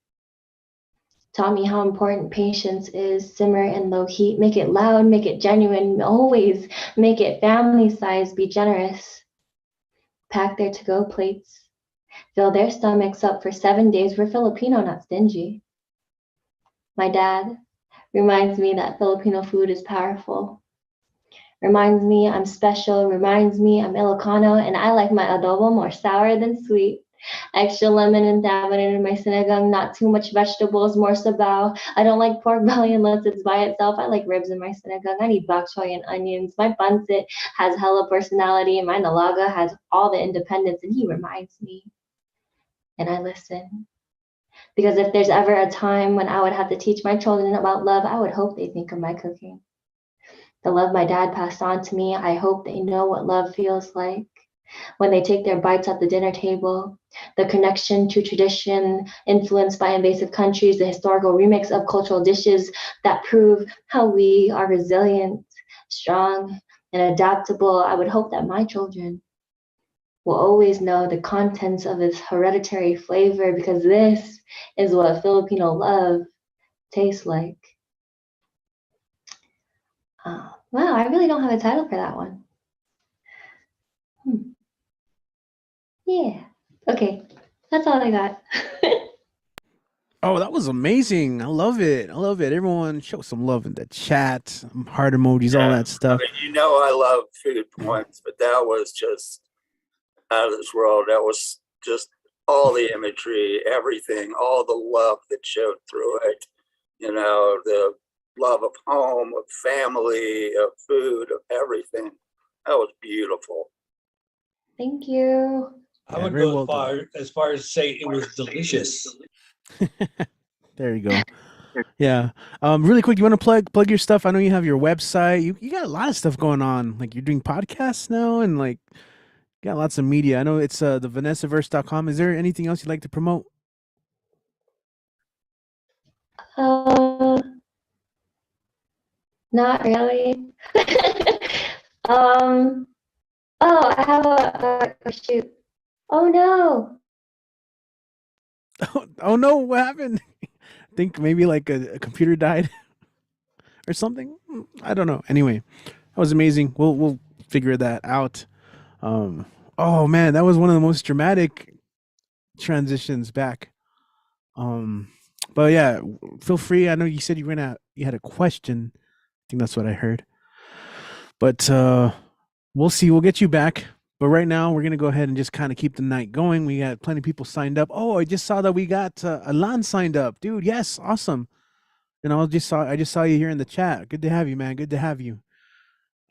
Taught me how important patience is. Simmer in low heat, make it loud, make it genuine, always make it family size, be generous. Pack their to-go plates, fill their stomachs up for 7 days. We're Filipino, not stingy. My dad reminds me that Filipino food is powerful. Reminds me I'm special, reminds me I'm Ilocano, and I like my adobo more sour than sweet. Extra lemon and tamarind in my sinigang, not too much vegetables, more sabaw. I don't like pork belly unless it's by itself. I like ribs in my sinigang. I need bok choy and onions. My pancit has hella personality, and my nalaga has all the independence, and he reminds me. And I listen. Because if there's ever a time when I would have to teach my children about love, I would hope they think of my cooking. The love my dad passed on to me, I hope they know what love feels like. When they take their bites at the dinner table, the connection to tradition influenced by invasive countries, the historical remix of cultural dishes that prove how we are resilient, strong, and adaptable. I would hope that my children will always know the contents of this hereditary flavor, because this is what Filipino love tastes like. Wow, I really don't have a title for that one. Yeah. Okay. That's all I got. Oh, that was amazing. I love it. I love it. Everyone show some love in the chat, heart emojis, all that stuff. I mean, you know, I love food poems, but that was just out of this world. That was just all the imagery, everything, all the love that showed through it. You know, the love of home, of family, of food, of everything. That was beautiful. Thank you. I would go as far as say it was delicious. There you go. Yeah. Really quick, you want to plug your stuff? I know you have your website. You got a lot of stuff going on. Like you're doing podcasts now, and like you got lots of media. I know it's the vanessaverse.com. Is there anything else you'd like to promote? Not really. Oh, I have a shoot. Oh no. Oh no, what happened? I think maybe like a computer died or something. I don't know. Anyway, that was amazing. We'll figure that out. Oh man, that was one of the most dramatic transitions back. But yeah, feel free. I know you said you had a question. I think that's what I heard. But we'll see. We'll get you back. But right now, we're gonna go ahead and just kind of keep the night going. We got plenty of people signed up. Oh, I just saw that we got Alan signed up, dude. Yes, awesome. And I just saw you here in the chat. Good to have you, man. Good to have you.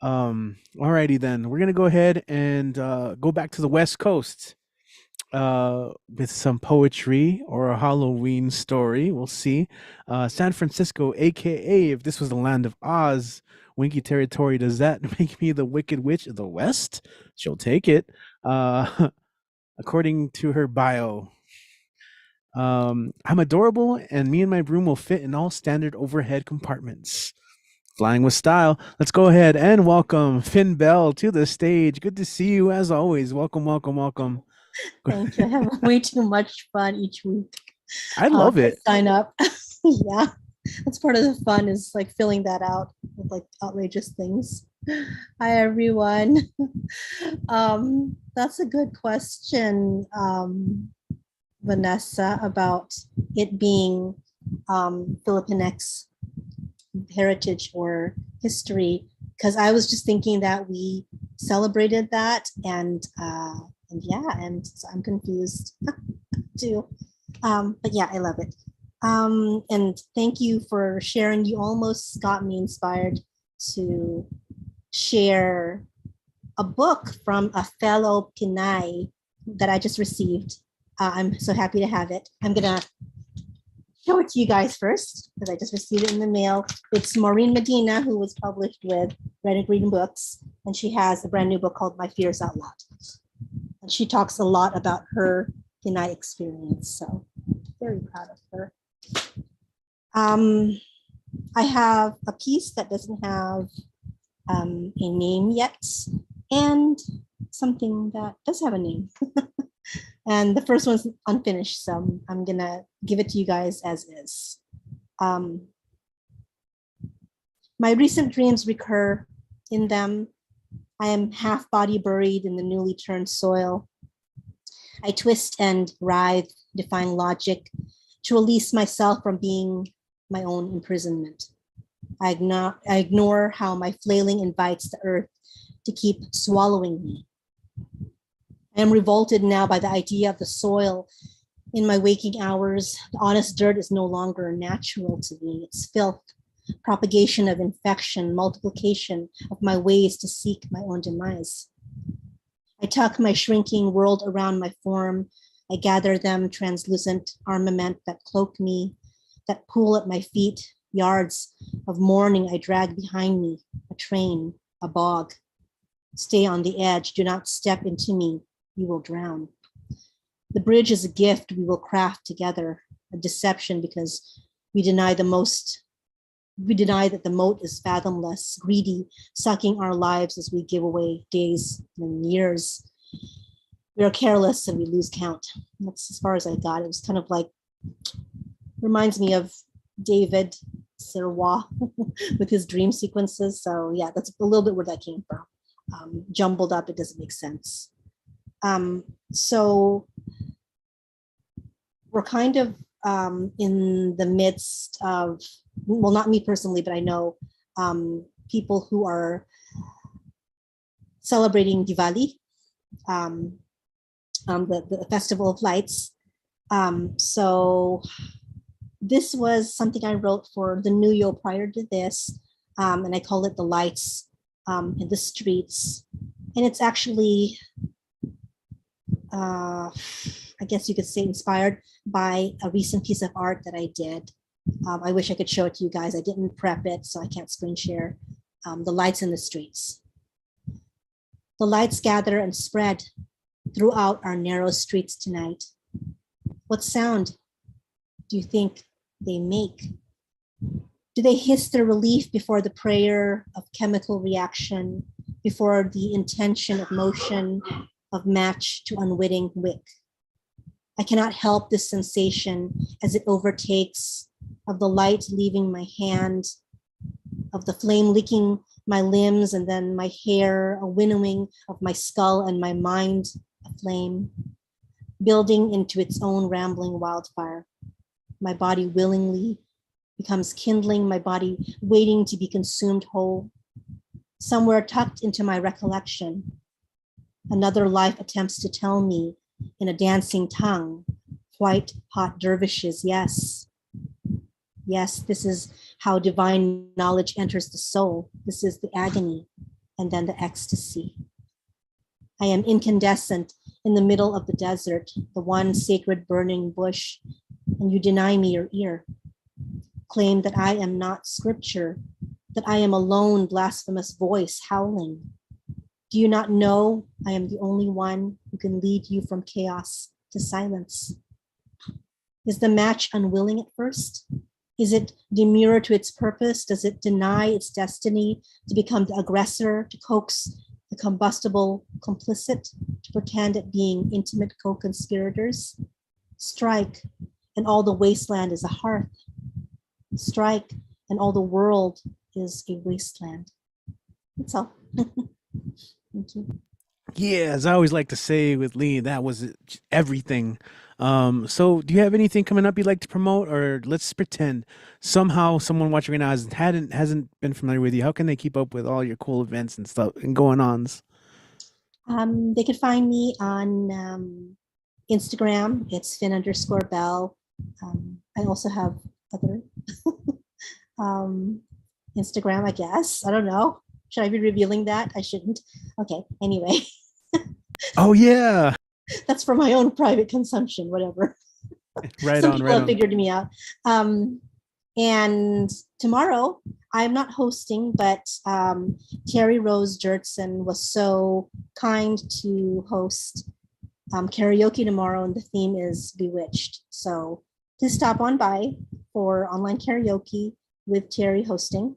Alrighty then. We're gonna go ahead and go back to the West Coast with some poetry or a Halloween story. We'll see. San Francisco, aka if this was the land of Oz, Winky territory, does that make me the Wicked Witch of the West? She'll take it. According to her bio. I'm adorable, and me and my broom will fit in all standard overhead compartments. Flying with style. Let's go ahead and welcome Finn Bell to the stage. Good to see you as always. Welcome, welcome, welcome. Thank you. I have way too much fun each week. I love it. Sign up. Yeah. That's part of the fun, is like filling that out with like outrageous things. Hi everyone. That's a good question, Vanessa, about it being Filipinx heritage or history, because I was just thinking that we celebrated that, and yeah, and so I'm confused too. But yeah, I love it. And thank you for sharing. You almost got me inspired to share a book from a fellow Pinay that I just received. I'm so happy to have it. I'm gonna show it to you guys first because I just received it in the mail. It's Maureen Medina, who was published with Red and Green Books, and she has a brand new book called My Fears Out Loud. And she talks a lot about her Pinay experience, so very proud of her. I have a piece that doesn't have a name yet, and something that does have a name. And the first one's unfinished, so I'm gonna give it to you guys as is. My recent dreams recur. In them, I am half body buried in the newly turned soil. I twist and writhe, defying logic, to release myself from being my own imprisonment. I ignore how my flailing invites the earth to keep swallowing me. I am revolted now by the idea of the soil in my waking hours. The honest dirt is no longer natural to me. It's filth, propagation of infection, multiplication of my ways to seek my own demise. I tuck my shrinking world around my form. I gather them, translucent armament that cloak me, that pool at my feet, yards of mourning I drag behind me, a train, a bog. Stay on the edge, do not step into me, you will drown. The bridge is a gift we will craft together, a deception because we deny that the moat is fathomless, greedy, sucking our lives as we give away days and years. We are careless and we lose count. That's as far as I got. It was kind of like, reminds me of David Sirwa with his dream sequences. So yeah, that's a little bit where that came from. Jumbled up, it doesn't make sense. So we're kind of in the midst of, well, not me personally, but I know people who are celebrating Diwali, the Festival of Lights. So this was something I wrote for the New Year prior to this, and I call it The Lights in the Streets. And it's actually, I guess you could say, inspired by a recent piece of art that I did. I wish I could show it to you guys. I didn't prep it, so I can't screen share. The lights in the streets. The lights gather and spread throughout our narrow streets tonight. What sound do you think they make? Do they hiss their relief before the prayer of chemical reaction, before the intention of motion, of match to unwitting wick? I cannot help this sensation as it overtakes, of the light leaving my hand, of the flame licking my limbs and then my hair, a winnowing of my skull and my mind, a flame, building into its own rambling wildfire. My body willingly becomes kindling, my body waiting to be consumed whole. Somewhere tucked into my recollection, another life attempts to tell me in a dancing tongue, white hot dervishes, yes. Yes, this is how divine knowledge enters the soul. This is the agony and then the ecstasy. I am incandescent in the middle of the desert, the one sacred burning bush, and you deny me your ear. Claim that I am not scripture, that I am a lone blasphemous voice howling. Do you not know I am the only one who can lead you from chaos to silence? Is the match unwilling at first? Is it demure to its purpose? Does it deny its destiny to become the aggressor, to coax the combustible complicit, to pretend at being intimate co-conspirators? Strike, and all the wasteland is a hearth. Strike, and all the world is a wasteland. That's all. Thank you. Yeah, as I always like to say with Lee, that was everything. So do you have anything coming up you'd like to promote, or let's pretend somehow someone watching right now hasn't been familiar with you? How can they keep up with all your cool events and stuff and going ons? They could find me on Instagram. It's Fin_Bell. I also have other Instagram, I guess. I don't know. Should I be revealing that? I shouldn't. Okay. Anyway, Oh yeah. that's for my own private consumption, whatever. Right Some on, people right have on. figured me out. And tomorrow, I'm not hosting, but Terry Rose Jertson was so kind to host karaoke tomorrow, and the theme is Bewitched. So please stop on by for online karaoke with Terry hosting.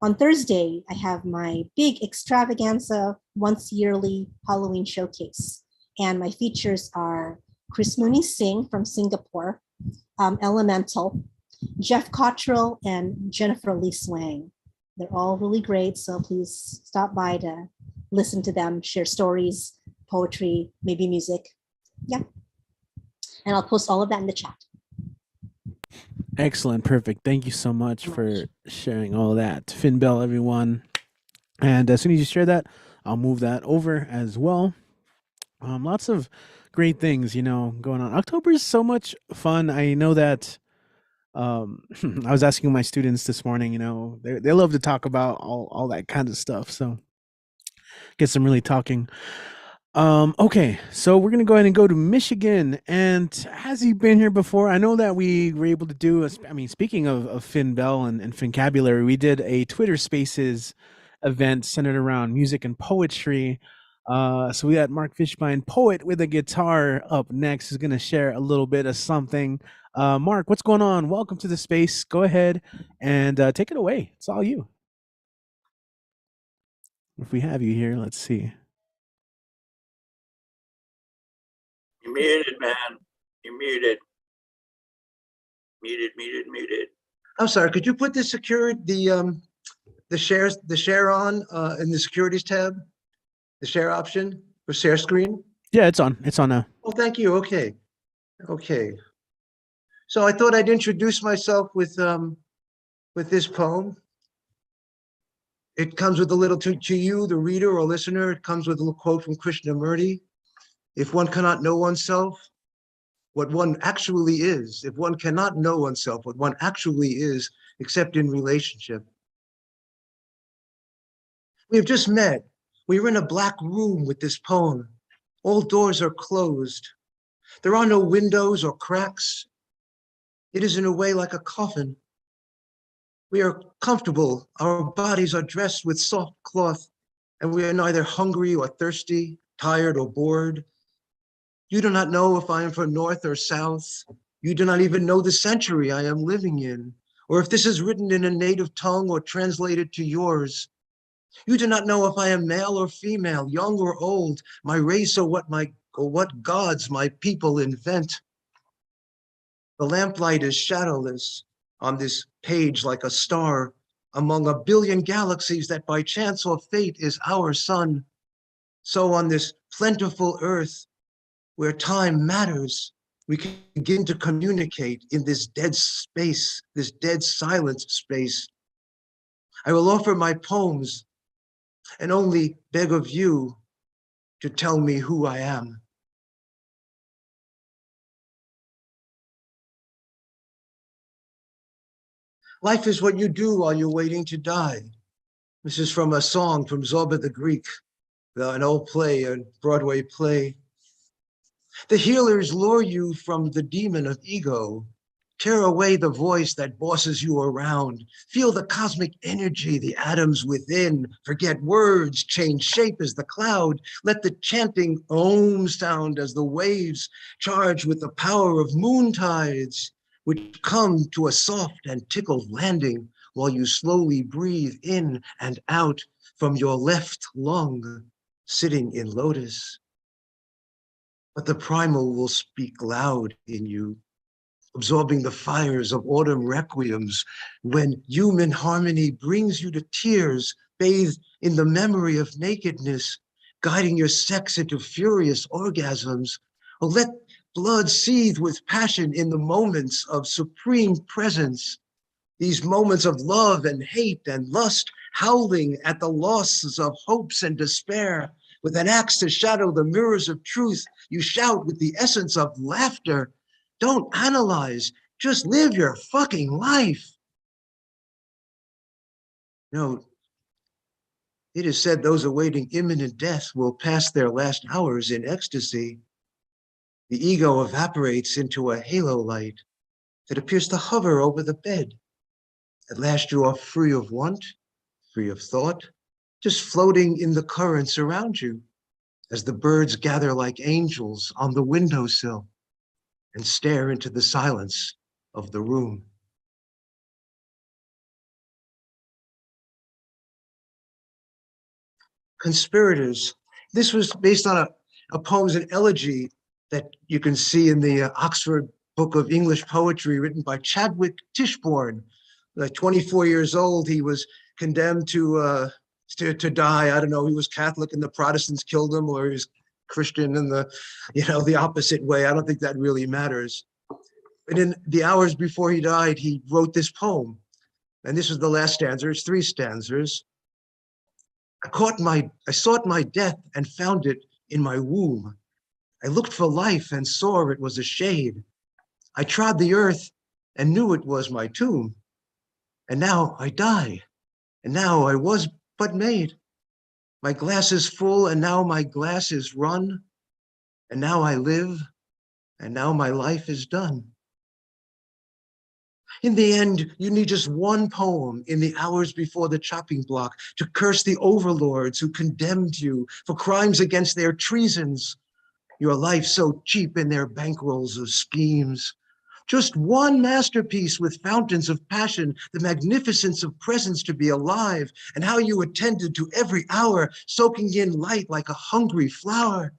On Thursday, I have my big extravaganza once yearly Halloween showcase. And my features are Chris Mooney Singh from Singapore, Elemental, Jeff Cottrell, and Jennifer Lee Swang. They're all really great, so please stop by to listen to them, share stories, poetry, maybe music. Yeah. And I'll post all of that in the chat. Excellent, perfect. Thank you so much for sharing all that. Finn Bell, everyone. And as soon as you share that, I'll move that over as well. Lots of great things, going on. October is so much fun. I know that I was asking my students this morning, they love to talk about all that kind of stuff. So get them really talking. Okay, so we're gonna go ahead and go to Michigan. And has he been here before? I know that we were able to do. Speaking of Finn Bell and Fincabulary, we did a Twitter Spaces event centered around music and poetry. So we got Mark Fishbein, poet with a guitar, up next. Is gonna share a little bit of something. Mark, what's going on? Welcome to the space. Go ahead and take it away. It's all you. If we have you here, let's see. You're muted, man. You're muted. Muted. I'm sorry, could you put the share on in the securities tab? The share option for share screen? Yeah, it's on. It's on now. Oh, thank you. Okay. So I thought I'd introduce myself with this poem. It comes with a little to you, the reader or listener. It comes with a little quote from Krishnamurti. If one cannot know oneself, what one actually is, if one cannot know oneself, what one actually is, except in relationship. We have just met. We are in a black room with this poem. All doors are closed. There are no windows or cracks. It is in a way like a coffin. We are comfortable. Our bodies are dressed with soft cloth, and we are neither hungry or thirsty, tired or bored. You do not know if I am from north or south. You do not even know the century I am living in, or if this is written in a native tongue or translated to yours. You do not know if I am male or female, young or old, my race or what gods my people invent. The lamplight is shadowless on this page like a star among a billion galaxies that by chance or fate is our sun. So on this plentiful earth, where time matters, we can begin to communicate in this dead space, this dead silent space. I will offer my poems and only beg of you to tell me who I am. Life is what you do while you're waiting to die. This is from a song from Zorba the Greek, an old play, a Broadway play. The healers lure you from the demon of ego. Tear away the voice that bosses you around. Feel the cosmic energy, the atoms within. Forget words, change shape as the cloud. Let the chanting Om sound as the waves charge with the power of moon tides, which come to a soft and tickled landing while you slowly breathe in and out from your left lung, sitting in lotus. But the primal will speak loud in you, absorbing the fires of autumn requiems when human harmony brings you to tears, bathed in the memory of nakedness, guiding your sex into furious orgasms. Oh, let blood seethe with passion in the moments of supreme presence, these moments of love and hate and lust, howling at the losses of hopes and despair. With an axe to shadow the mirrors of truth, you shout with the essence of laughter. Don't analyze, just live your fucking life. No, it is said those awaiting imminent death will pass their last hours in ecstasy. The ego evaporates into a halo light that appears to hover over the bed. At last you are free of want, free of thought, just floating in the currents around you as the birds gather like angels on the windowsill and stare into the silence of the room. Conspirators. This was based on a poem, an elegy that you can see in the Oxford Book of English Poetry written by Chadwick Tichborne. 24 years old, he was condemned to die. I don't know, he was Catholic and the Protestants killed him, or he was Christian in the opposite way. I don't think that really matters. And in the hours before he died, he wrote this poem. And this is the last stanza. It's 3 stanzas. I sought my death and found it in my womb. I looked for life and saw it was a shade. I trod the earth and knew it was my tomb. And now I die, and now I was but made. My glass is full, and now my glass is run. And now I live, and now my life is done. In the end, you need just one poem in the hours before the chopping block to curse the overlords who condemned you for crimes against their treasons, your life so cheap in their bankrolls of schemes. Just one masterpiece with fountains of passion, the magnificence of presence to be alive, and how you attended to every hour, soaking in light like a hungry flower.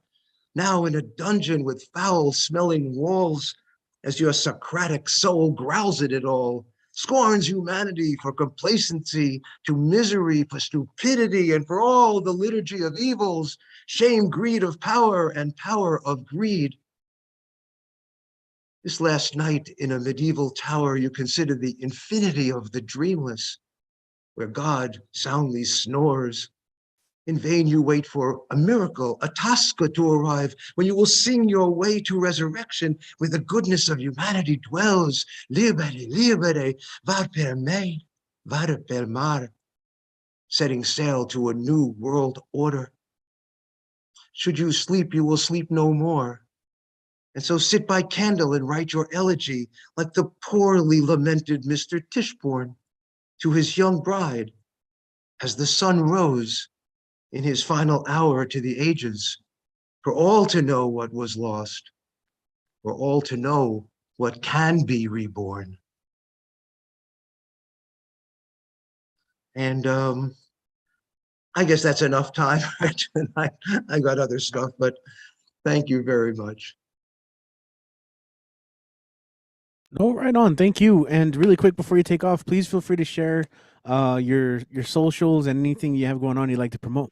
Now in a dungeon with foul-smelling walls, as your Socratic soul growls at it all, scorns humanity for complacency, to misery for stupidity, and for all the liturgy of evils, shame, greed of power, and power of greed. This last night in a medieval tower, you consider the infinity of the dreamless, where God soundly snores. In vain you wait for a miracle, a Tosca to arrive, when you will sing your way to resurrection, where the goodness of humanity dwells. Libere, libere, va per me, vada per mar, setting sail to a new world order. Should you sleep, you will sleep no more. And so sit by candle and write your elegy, like the poorly lamented Mr. Tichborne to his young bride, as the sun rose in his final hour to the ages, for all to know what was lost, for all to know what can be reborn. And I guess that's enough time for tonight. I got other stuff, but thank you very much. No, right on. Thank you. And really quick before you take off, please feel free to share your socials and anything you have going on you'd like to promote.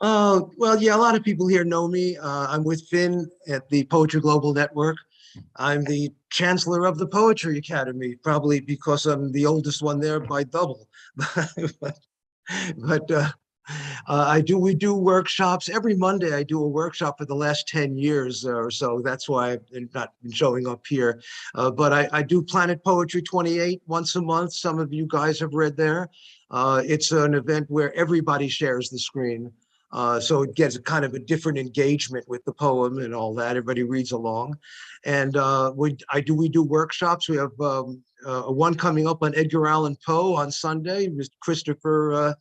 Oh, well, yeah, a lot of people here know me. I'm with Finn at the Poetry Global Network. I'm the chancellor of the Poetry Academy, probably because I'm the oldest one there by double. but we do workshops. Every Monday I do a workshop for the last 10 years or so. That's why I've not been showing up here. But I do Planet Poetry 28 once a month. Some of you guys have read there. It's an event where everybody shares the screen. So it gets a kind of a different engagement with the poem and all that. Everybody reads along. And we do workshops. We have one coming up on Edgar Allan Poe on Sunday. Mr. Christopher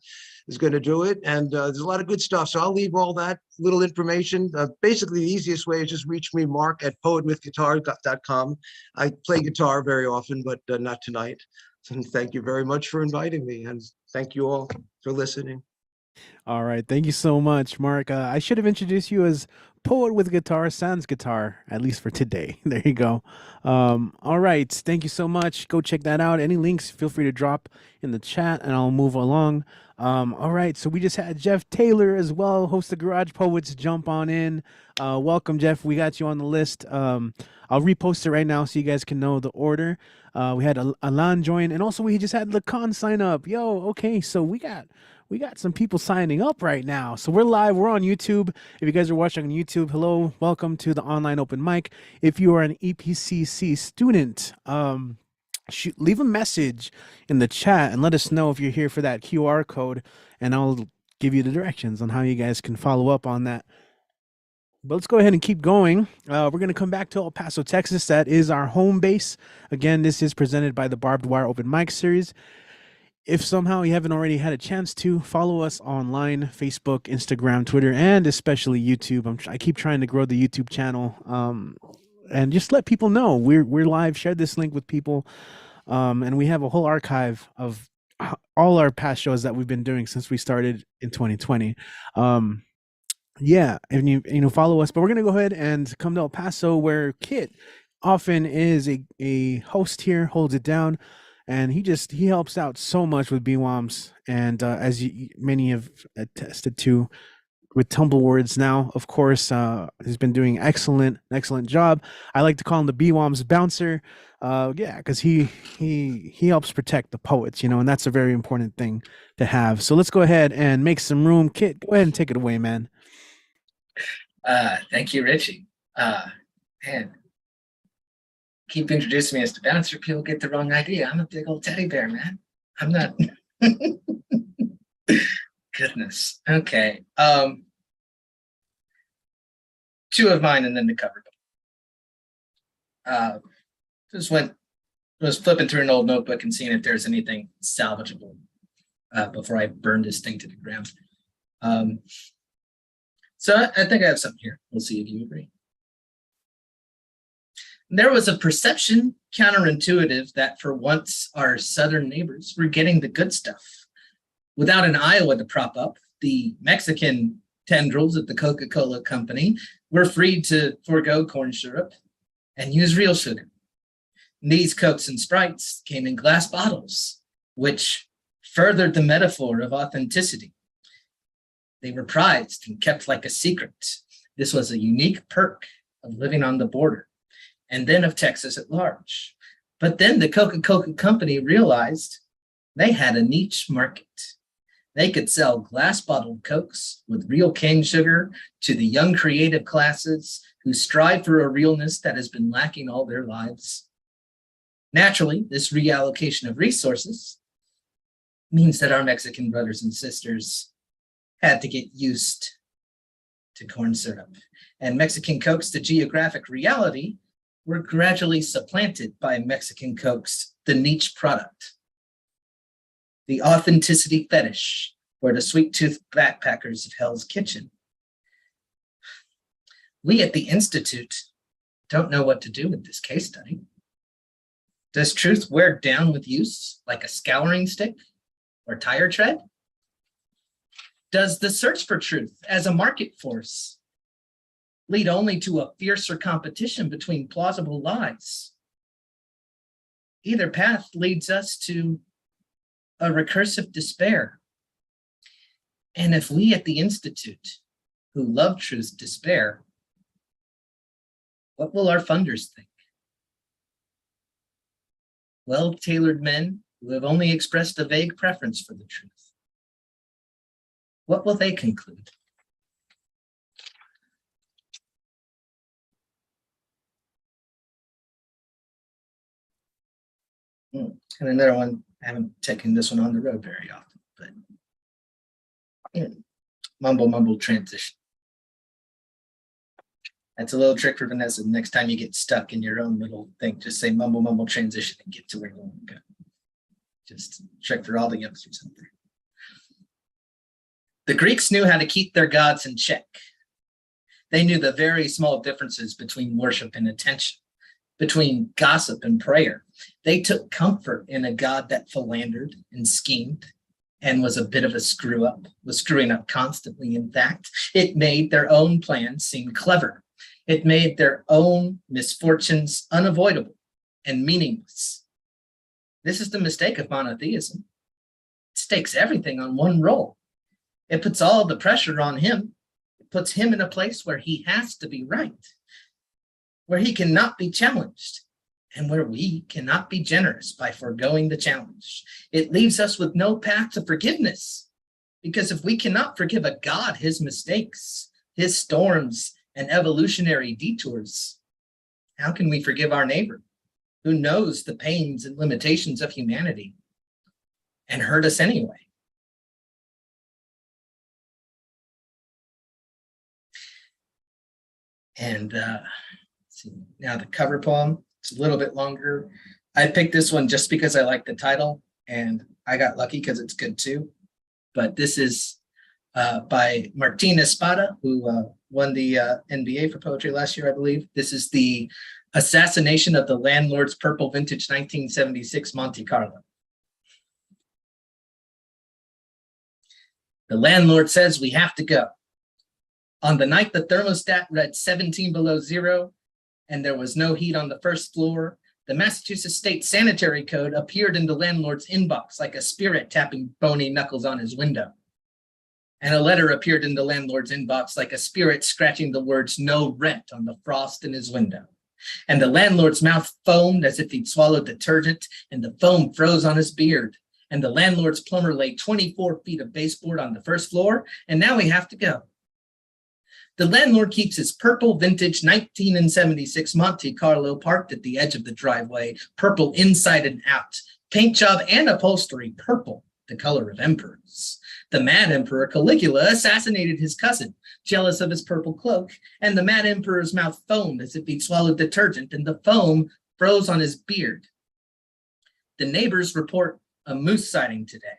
is going to do it. And there's a lot of good stuff. So I'll leave all that little information. Basically, the easiest way is just reach me, Mark, at poetwithguitar.com. I play guitar very often, but not tonight. And thank you very much for inviting me. And thank you all for listening. All right. Thank you so much, Mark. I should have introduced you as poet with guitar, sans guitar, at least for today. There you go. All right. Thank you so much. Go check that out. Any links, feel free to drop in the chat and I'll move along. All right. So we just had Jeff Taylor as well, host of Garage Poets, jump on in. Welcome, Jeff. We got you on the list. I'll repost it right now so you guys can know the order. We had Alan join, and also we just had Lacan sign up. Yo, okay, so we got some people signing up right now. So we're live. We're on YouTube. If you guys are watching on YouTube, hello, welcome to the online open mic. If you are an EPCC student, leave a message in the chat and let us know if you're here for that QR code, and I'll give you the directions on how you guys can follow up on that. But let's go ahead and keep going. We're going to come back to El Paso, Texas. That is our home base. Again, this is presented by the Barbed Wire Open Mic Series. If somehow you haven't already had a chance to, follow us online, Facebook, Instagram, Twitter, and especially YouTube. I keep trying to grow the YouTube channel, and just let people know we're live. Share this link with people, and we have a whole archive of all our past shows that we've been doing since we started in 2020. Yeah, and you follow us. But we're gonna go ahead and come to El Paso, where Kit often is a host here, holds it down, and he helps out so much with BWOMS, and as many have attested to with Tumblewords now, of course, he's been doing excellent job. I like to call him the BWOMS bouncer, yeah, because he helps protect the poets, and that's a very important thing to have. So let's go ahead and make some room. Kit, go ahead and take it away, man. Thank you, Richie. Man, keep introducing me as the bouncer. People get the wrong idea. I'm a big old teddy bear, man. I'm not. Goodness. Okay. Two of mine and then the cover. Was flipping through an old notebook and seeing if there's anything salvageable before I burned this thing to the ground. So I think I have something here. We'll see if you agree. There was a perception, counterintuitive, that for once our southern neighbors were getting the good stuff. Without an Iowa to prop up, the Mexican tendrils at the Coca-Cola company were free to forego corn syrup and use real sugar. These Cokes and Sprites came in glass bottles, which furthered the metaphor of authenticity. They were prized and kept like a secret. This was a unique perk of living on the border, and then of Texas at large. But then the Coca-Cola company realized they had a niche market. They could sell glass-bottled Cokes with real cane sugar to the young creative classes who strive for a realness that has been lacking all their lives. Naturally, this reallocation of resources means that our Mexican brothers and sisters had to get used to corn syrup, and Mexican Cokes, the geographic reality, were gradually supplanted by Mexican Cokes, the niche product. The authenticity fetish for the sweet-toothed backpackers of Hell's Kitchen. We at the Institute don't know what to do with this case study. Does truth wear down with use like a scouring stick or tire tread? Does the search for truth as a market force lead only to a fiercer competition between plausible lies? Either path leads us to a recursive despair. And if we at the Institute, who love truth, despair, what will our funders think? Well-tailored men who have only expressed a vague preference for the truth. What will they conclude? And another one, I haven't taken this one on the road very often, but mumble transition. That's a little trick for Vanessa. Next time you get stuck in your own little thing, just say mumble transition and get to where you want to go. Just trick for all the youngsters out there. The Greeks knew how to keep their gods in check. They knew the very small differences between worship and attention, between gossip and prayer. They took comfort in a god that philandered and schemed, and was a bit of a screw up, was screwing up constantly. In fact, it made their own plans seem clever. It made their own misfortunes unavoidable and meaningless. This is the mistake of monotheism. It stakes everything on one role. It puts all the pressure on him. It puts him in a place where he has to be right, where he cannot be challenged, and where we cannot be generous by foregoing the challenge. It leaves us with no path to forgiveness, because if we cannot forgive a God his mistakes, his storms, and evolutionary detours, how can we forgive our neighbor who knows the pains and limitations of humanity and hurt us anyway? And see, now the cover poem, it's a little bit longer. I picked this one just because I like the title, and I got lucky because it's good too. But this is by Martín Espada, who won the NBA for poetry last year, I believe. This is the Assassination of the Landlord's Purple Vintage 1976 Monte Carlo. The landlord says we have to go. On the night the thermostat read 17 below zero and there was no heat on the first floor, the Massachusetts State Sanitary Code appeared in the landlord's inbox like a spirit tapping bony knuckles on his window. And a letter appeared in the landlord's inbox like a spirit scratching the words "no rent" on the frost in his window. And the landlord's mouth foamed as if he'd swallowed detergent, and the foam froze on his beard. And the landlord's plumber laid 24 feet of baseboard on the first floor, and now we have to go. The landlord keeps his purple vintage 1976 Monte Carlo parked at the edge of the driveway, purple inside and out, paint job and upholstery purple, the color of emperors. The mad emperor Caligula assassinated his cousin, jealous of his purple cloak, and the mad emperor's mouth foamed as if he'd swallowed detergent, and the foam froze on his beard. The neighbors report a moose sighting today.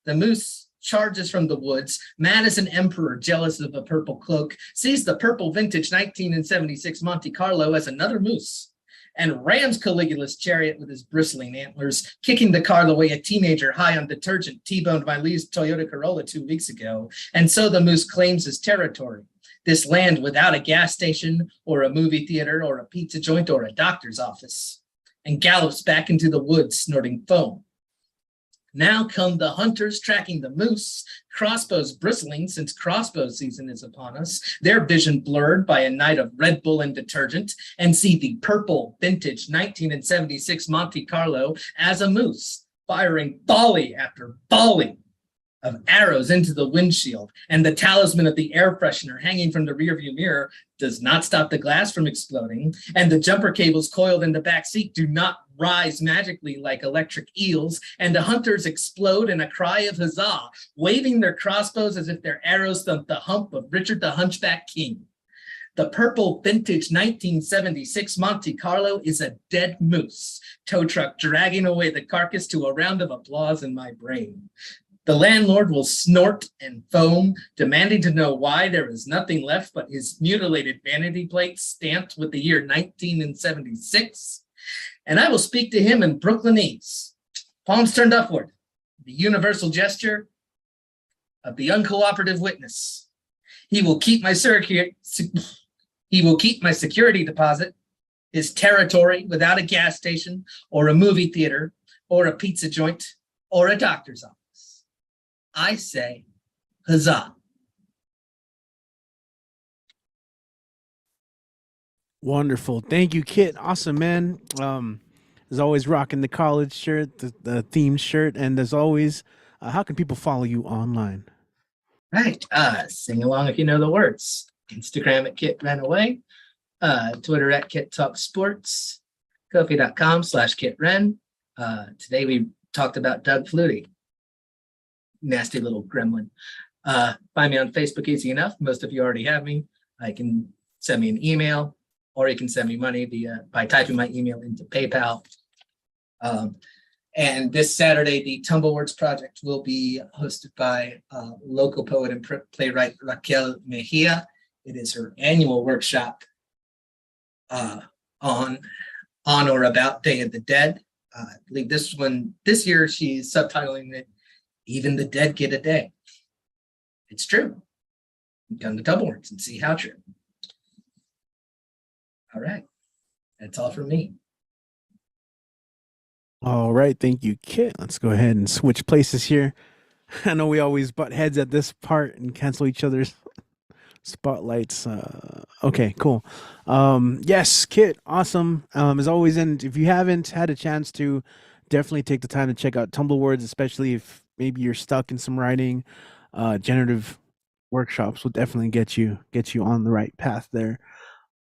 The moose charges from the woods, mad as an emperor jealous of a purple cloak, sees the purple vintage 1976 Monte Carlo as another moose, and rams Caligula's chariot with his bristling antlers, kicking the car the way a teenager high on detergent T-boned my Lee's Toyota Corolla 2 weeks ago. And so the moose claims his territory, this land without a gas station or a movie theater or a pizza joint or a doctor's office, and gallops back into the woods snorting foam. Now come the hunters tracking the moose, crossbows bristling since crossbow season is upon us, their vision blurred by a night of Red Bull and detergent, and see the purple vintage 1976 Monte Carlo as a moose, firing volley after volley of arrows into the windshield, and the talisman of the air freshener hanging from the rearview mirror does not stop the glass from exploding, and the jumper cables coiled in the back seat do not rise magically like electric eels, and the hunters explode in a cry of huzzah, waving their crossbows as if their arrows thump the hump of Richard the Hunchback King. The purple vintage 1976 Monte Carlo is a dead moose, tow truck dragging away the carcass to a round of applause in my brain. The landlord will snort and foam, demanding to know why there is nothing left but his mutilated vanity plate stamped with the year 1976. And I will speak to him in Brooklynese, palms turned upward, the universal gesture of the uncooperative witness. He will keep my security deposit, his territory without a gas station or a movie theater or a pizza joint or a doctor's office. I say, huzzah. Wonderful. Thank you, Kit. Awesome, man. As always, rocking the college shirt, the themed shirt. And as always, how can people follow you online? Right. Sing along if you know the words. Instagram at Kit Ran Away. Twitter at Kit Talk Sports. Kofi.com/Kit Ren. Today we talked about Doug Flutie. Nasty little gremlin. Find me on Facebook, easy enough. Most of you already have me. I can send me an email, or you can send me money by typing my email into PayPal. And this Saturday, the Tumbleworks Project will be hosted by local poet and playwright Raquel Mejia. It is her annual workshop on or about Day of the Dead. I believe this year she's subtitling it Even the dead get a day. It's true. Come to Double Words and see how true. All right. That's all from me. All right, thank you, Kit. Let's go ahead and switch places here. I know we always butt heads at this part and cancel each other's spotlights. Okay, cool. Yes, Kit, awesome. As always, and if you haven't had a chance to, definitely take the time to check out Tumble Words, especially if maybe you're stuck in some writing. Generative workshops will definitely get you on the right path there.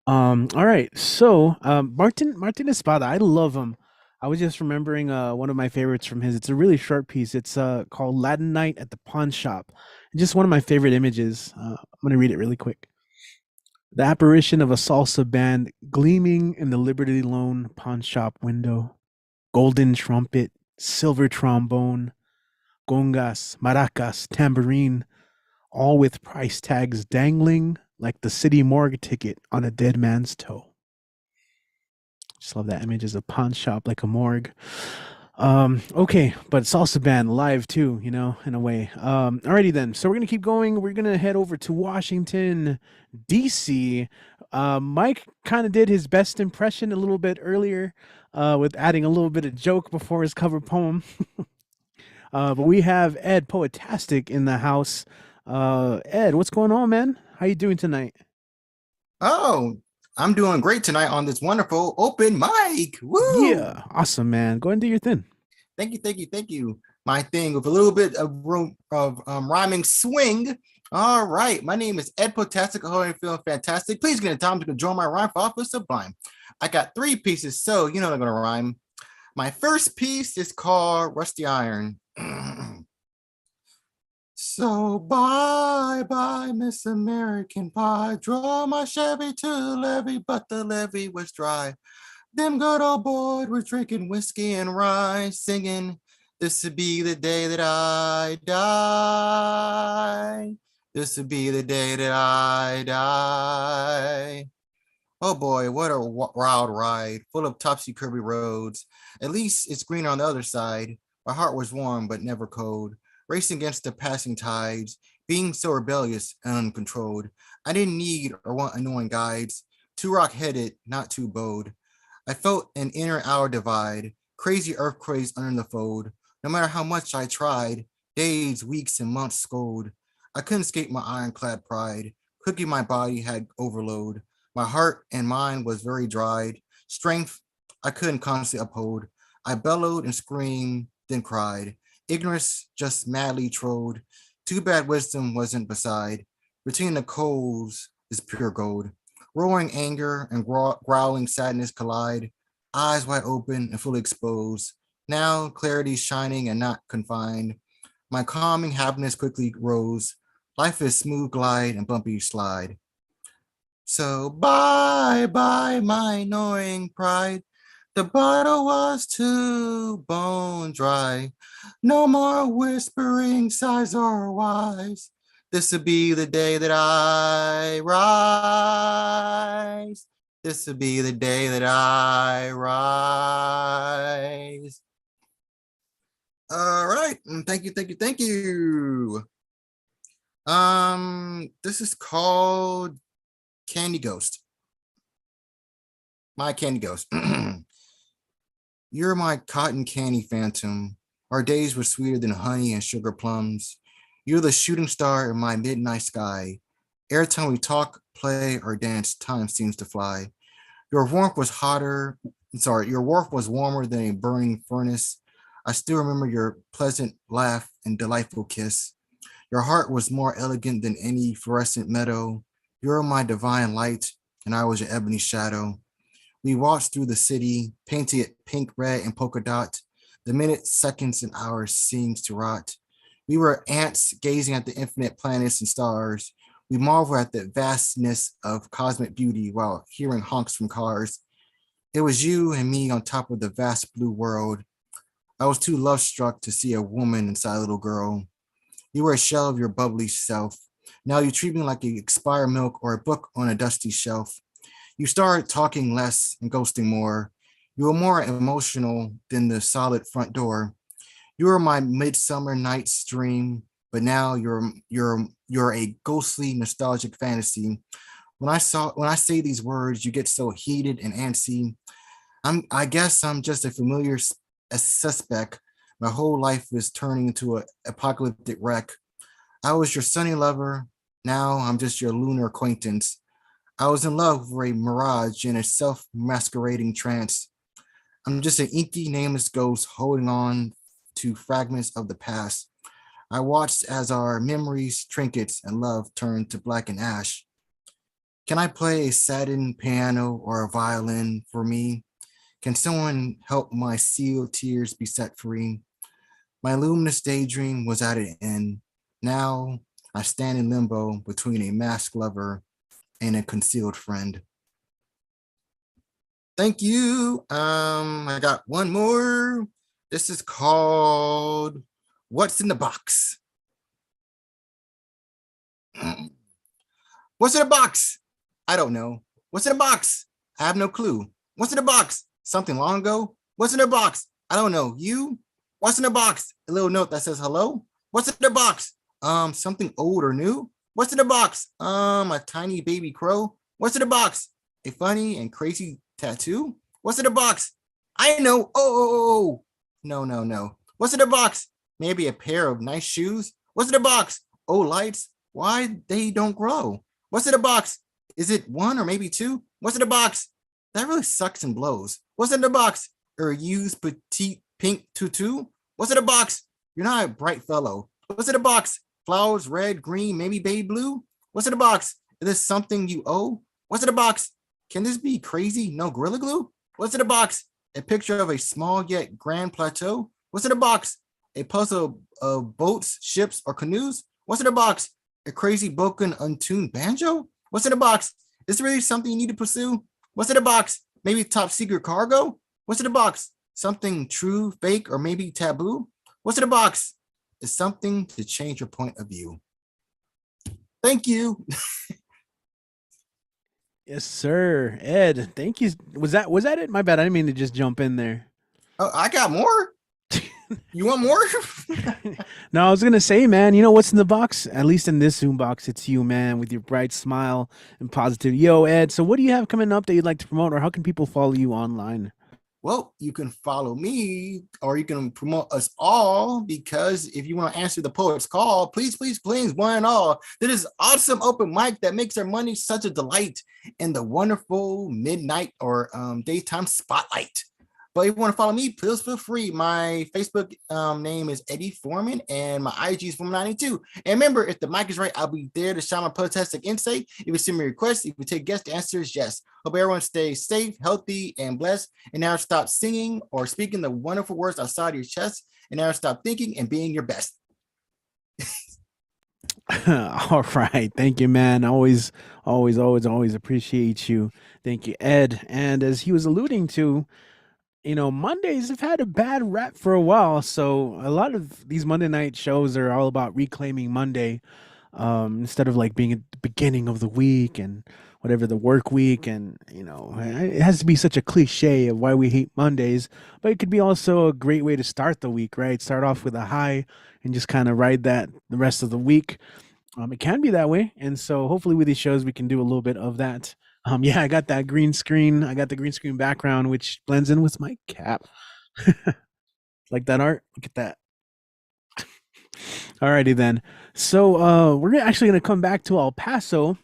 All right, so Martin Espada, I love him. I was just remembering one of my favorites from his. It's a really short piece. It's called Latin Night at the Pawn Shop. Just one of my favorite images. I'm gonna read it really quick. The apparition of a salsa band gleaming in the Liberty Loan pawn shop window. Golden trumpet, silver trombone, congas, maracas, tambourine, all with price tags dangling like the city morgue ticket on a dead man's toe. Just love that image as a pawn shop, like a morgue. Okay, but salsa band live too, you know, in a way. Alrighty then. So we're gonna keep going. We're gonna head over to Washington, DC. Mike kind of did his best impression a little bit earlier, with adding a little bit of joke before his cover poem. But we have Ed Poetastic in the house. Ed, what's going on, man? How you doing tonight? Oh, I'm doing great tonight on this wonderful open mic. Woo! Yeah, awesome, man. Go ahead and do your thing. Thank you, thank you, thank you. My thing with a little bit of room of rhyming swing. All right, my name is Ed Potastic. I hope you're feeling fantastic. Please get in time to join my rhyme for Office Sublime. I got 3 pieces, so you know they're gonna rhyme. My first piece is called Rusty Iron. So bye bye, Miss American Pie. Draw my Chevy to the levee, but the levee was dry. Them good old boys were drinking whiskey and rye, singing, "This would be the day that I die. This would be the day that I die." Oh boy, what a wild ride, full of topsy-turvy roads. At least it's green on the other side. My heart was warm, but never cold. Racing against the passing tides, being so rebellious and uncontrolled. I didn't need or want annoying guides, too rock-headed, not too bold. I felt an inner hour divide, crazy earthquakes under the fold. No matter how much I tried, days, weeks, and months scold. I couldn't escape my ironclad pride. Quickly my body had overload. My heart and mind was very dried. Strength I couldn't constantly uphold. I bellowed and screamed, then cried. Ignorance just madly trode. Too bad wisdom wasn't beside. Between the coals is pure gold. Roaring anger and growling sadness collide. Eyes wide open and fully exposed. Now clarity shining and not confined. My calming happiness quickly rose. Life is smooth glide and bumpy slide. So bye bye my annoying pride. The bottle was too bone dry. No more whispering sighs or wise. This will be the day that I rise. This will be the day that I rise. All right, thank you, thank you, thank you. This is called Candy Ghost. My Candy Ghost. You're my cotton candy phantom. Our days were sweeter than honey and sugar plums. You're the shooting star in my midnight sky. Every time we talk, play, or dance, time seems to fly. Your warmth was warmer than a burning furnace. I still remember your pleasant laugh and delightful kiss. Your heart was more elegant than any fluorescent meadow. You're my divine light, and I was your ebony shadow. We walked through the city, painted pink, red, and polka dot. The minutes, seconds, and hours seems to rot. We were ants gazing at the infinite planets and stars. We marvel at the vastness of cosmic beauty while hearing honks from cars. It was you and me on top of the vast blue world. I was too love-struck to see a woman inside a little girl. You were a shell of your bubbly self. Now you treat me like expired milk or a book on a dusty shelf. You started talking less and ghosting more. You were more emotional than the solid front door. You were my midsummer night's dream, but now you're a ghostly nostalgic fantasy. When I say these words, you get so heated and antsy. I guess I'm just a a suspect. My whole life is turning into an apocalyptic wreck. I was your sunny lover. Now I'm just your lunar acquaintance. I was in love with a mirage in a self-masquerading trance. I'm just an inky, nameless ghost holding on to fragments of the past. I watched as our memories, trinkets, and love turned to black and ash. Can I play a satin piano or a violin for me? Can someone help my sealed tears be set free? My luminous daydream was at an end. Now I stand in limbo between a masked lover and a concealed friend. Thank you. I got one more. This is called What's in the Box? What's in the box? I don't know. What's in the box? I have no clue. What's in the box? Something long ago? What's in the box? I don't know. You? What's in the box? A little note that says hello? What's in the box? Something old or new? What's in the box? A tiny baby crow? What's in the box? A funny and crazy tattoo? What's in the box? I know. Oh. No. What's in the box? Maybe a pair of nice shoes? What's in the box? Oh, lights? Why they don't grow? What's in the box? Is it one or maybe two? What's in the box? That really sucks and blows. What's in the box? A used petite pink tutu? What's in the box? You're not a bright fellow. What's in the box? Flowers, red, green, maybe baby blue? What's in the box? Is this something you owe? What's in the box? Can this be crazy? No Gorilla Glue? What's in the box? A picture of a small yet grand plateau? What's in the box? A puzzle of boats, ships, or canoes? What's in the box? A crazy broken, untuned banjo? What's in the box? Is there really something you need to pursue? What's in the box? Maybe top secret cargo? What's in the box? Something true, fake, or maybe taboo? What's in the box? Is something to change your point of view. Thank you. Yes, sir. Ed, thank you. Was that it? My bad. I didn't mean to just jump in there. Oh, I got more. You want more? No, I was gonna say, man, you know what's in the box? At least in this Zoom box, it's you, man, with your bright smile and positivity. Yo, Ed, so what do you have coming up that you'd like to promote, or how can people follow you online? Well, you can follow me or you can promote us all, because if you want to answer the poet's call, please, one and all. This is awesome open mic that makes our money such a delight in the wonderful midnight or daytime spotlight. But if you want to follow me, please feel free. My Facebook name is Eddie Foreman and my IG is Foreman92. And remember, if the mic is right, I'll be there to shine my protestic insight. If you send me requests, if you take guests, the answer is yes. Hope everyone stays safe, healthy, and blessed. And now stop singing or speaking the wonderful words outside your chest. And now stop thinking and being your best. All right. Thank you, man. Always appreciate you. Thank you, Ed. And as he was alluding to, you know, Mondays have had a bad rap for a while. So a lot of these Monday night shows are all about reclaiming Monday, instead of like being at the beginning of the week and whatever the work week. And, you know, it has to be such a cliche of why we hate Mondays, but it could be also a great way to start the week, right? Start off with a high and just kind of ride that the rest of the week. It can be that way. And so hopefully with these shows, we can do a little bit of that. Yeah, I got that green screen. I got the green screen background, which blends in with my cap. Like that art? Look at that. Alrighty then. So we're actually going to come back to El Paso.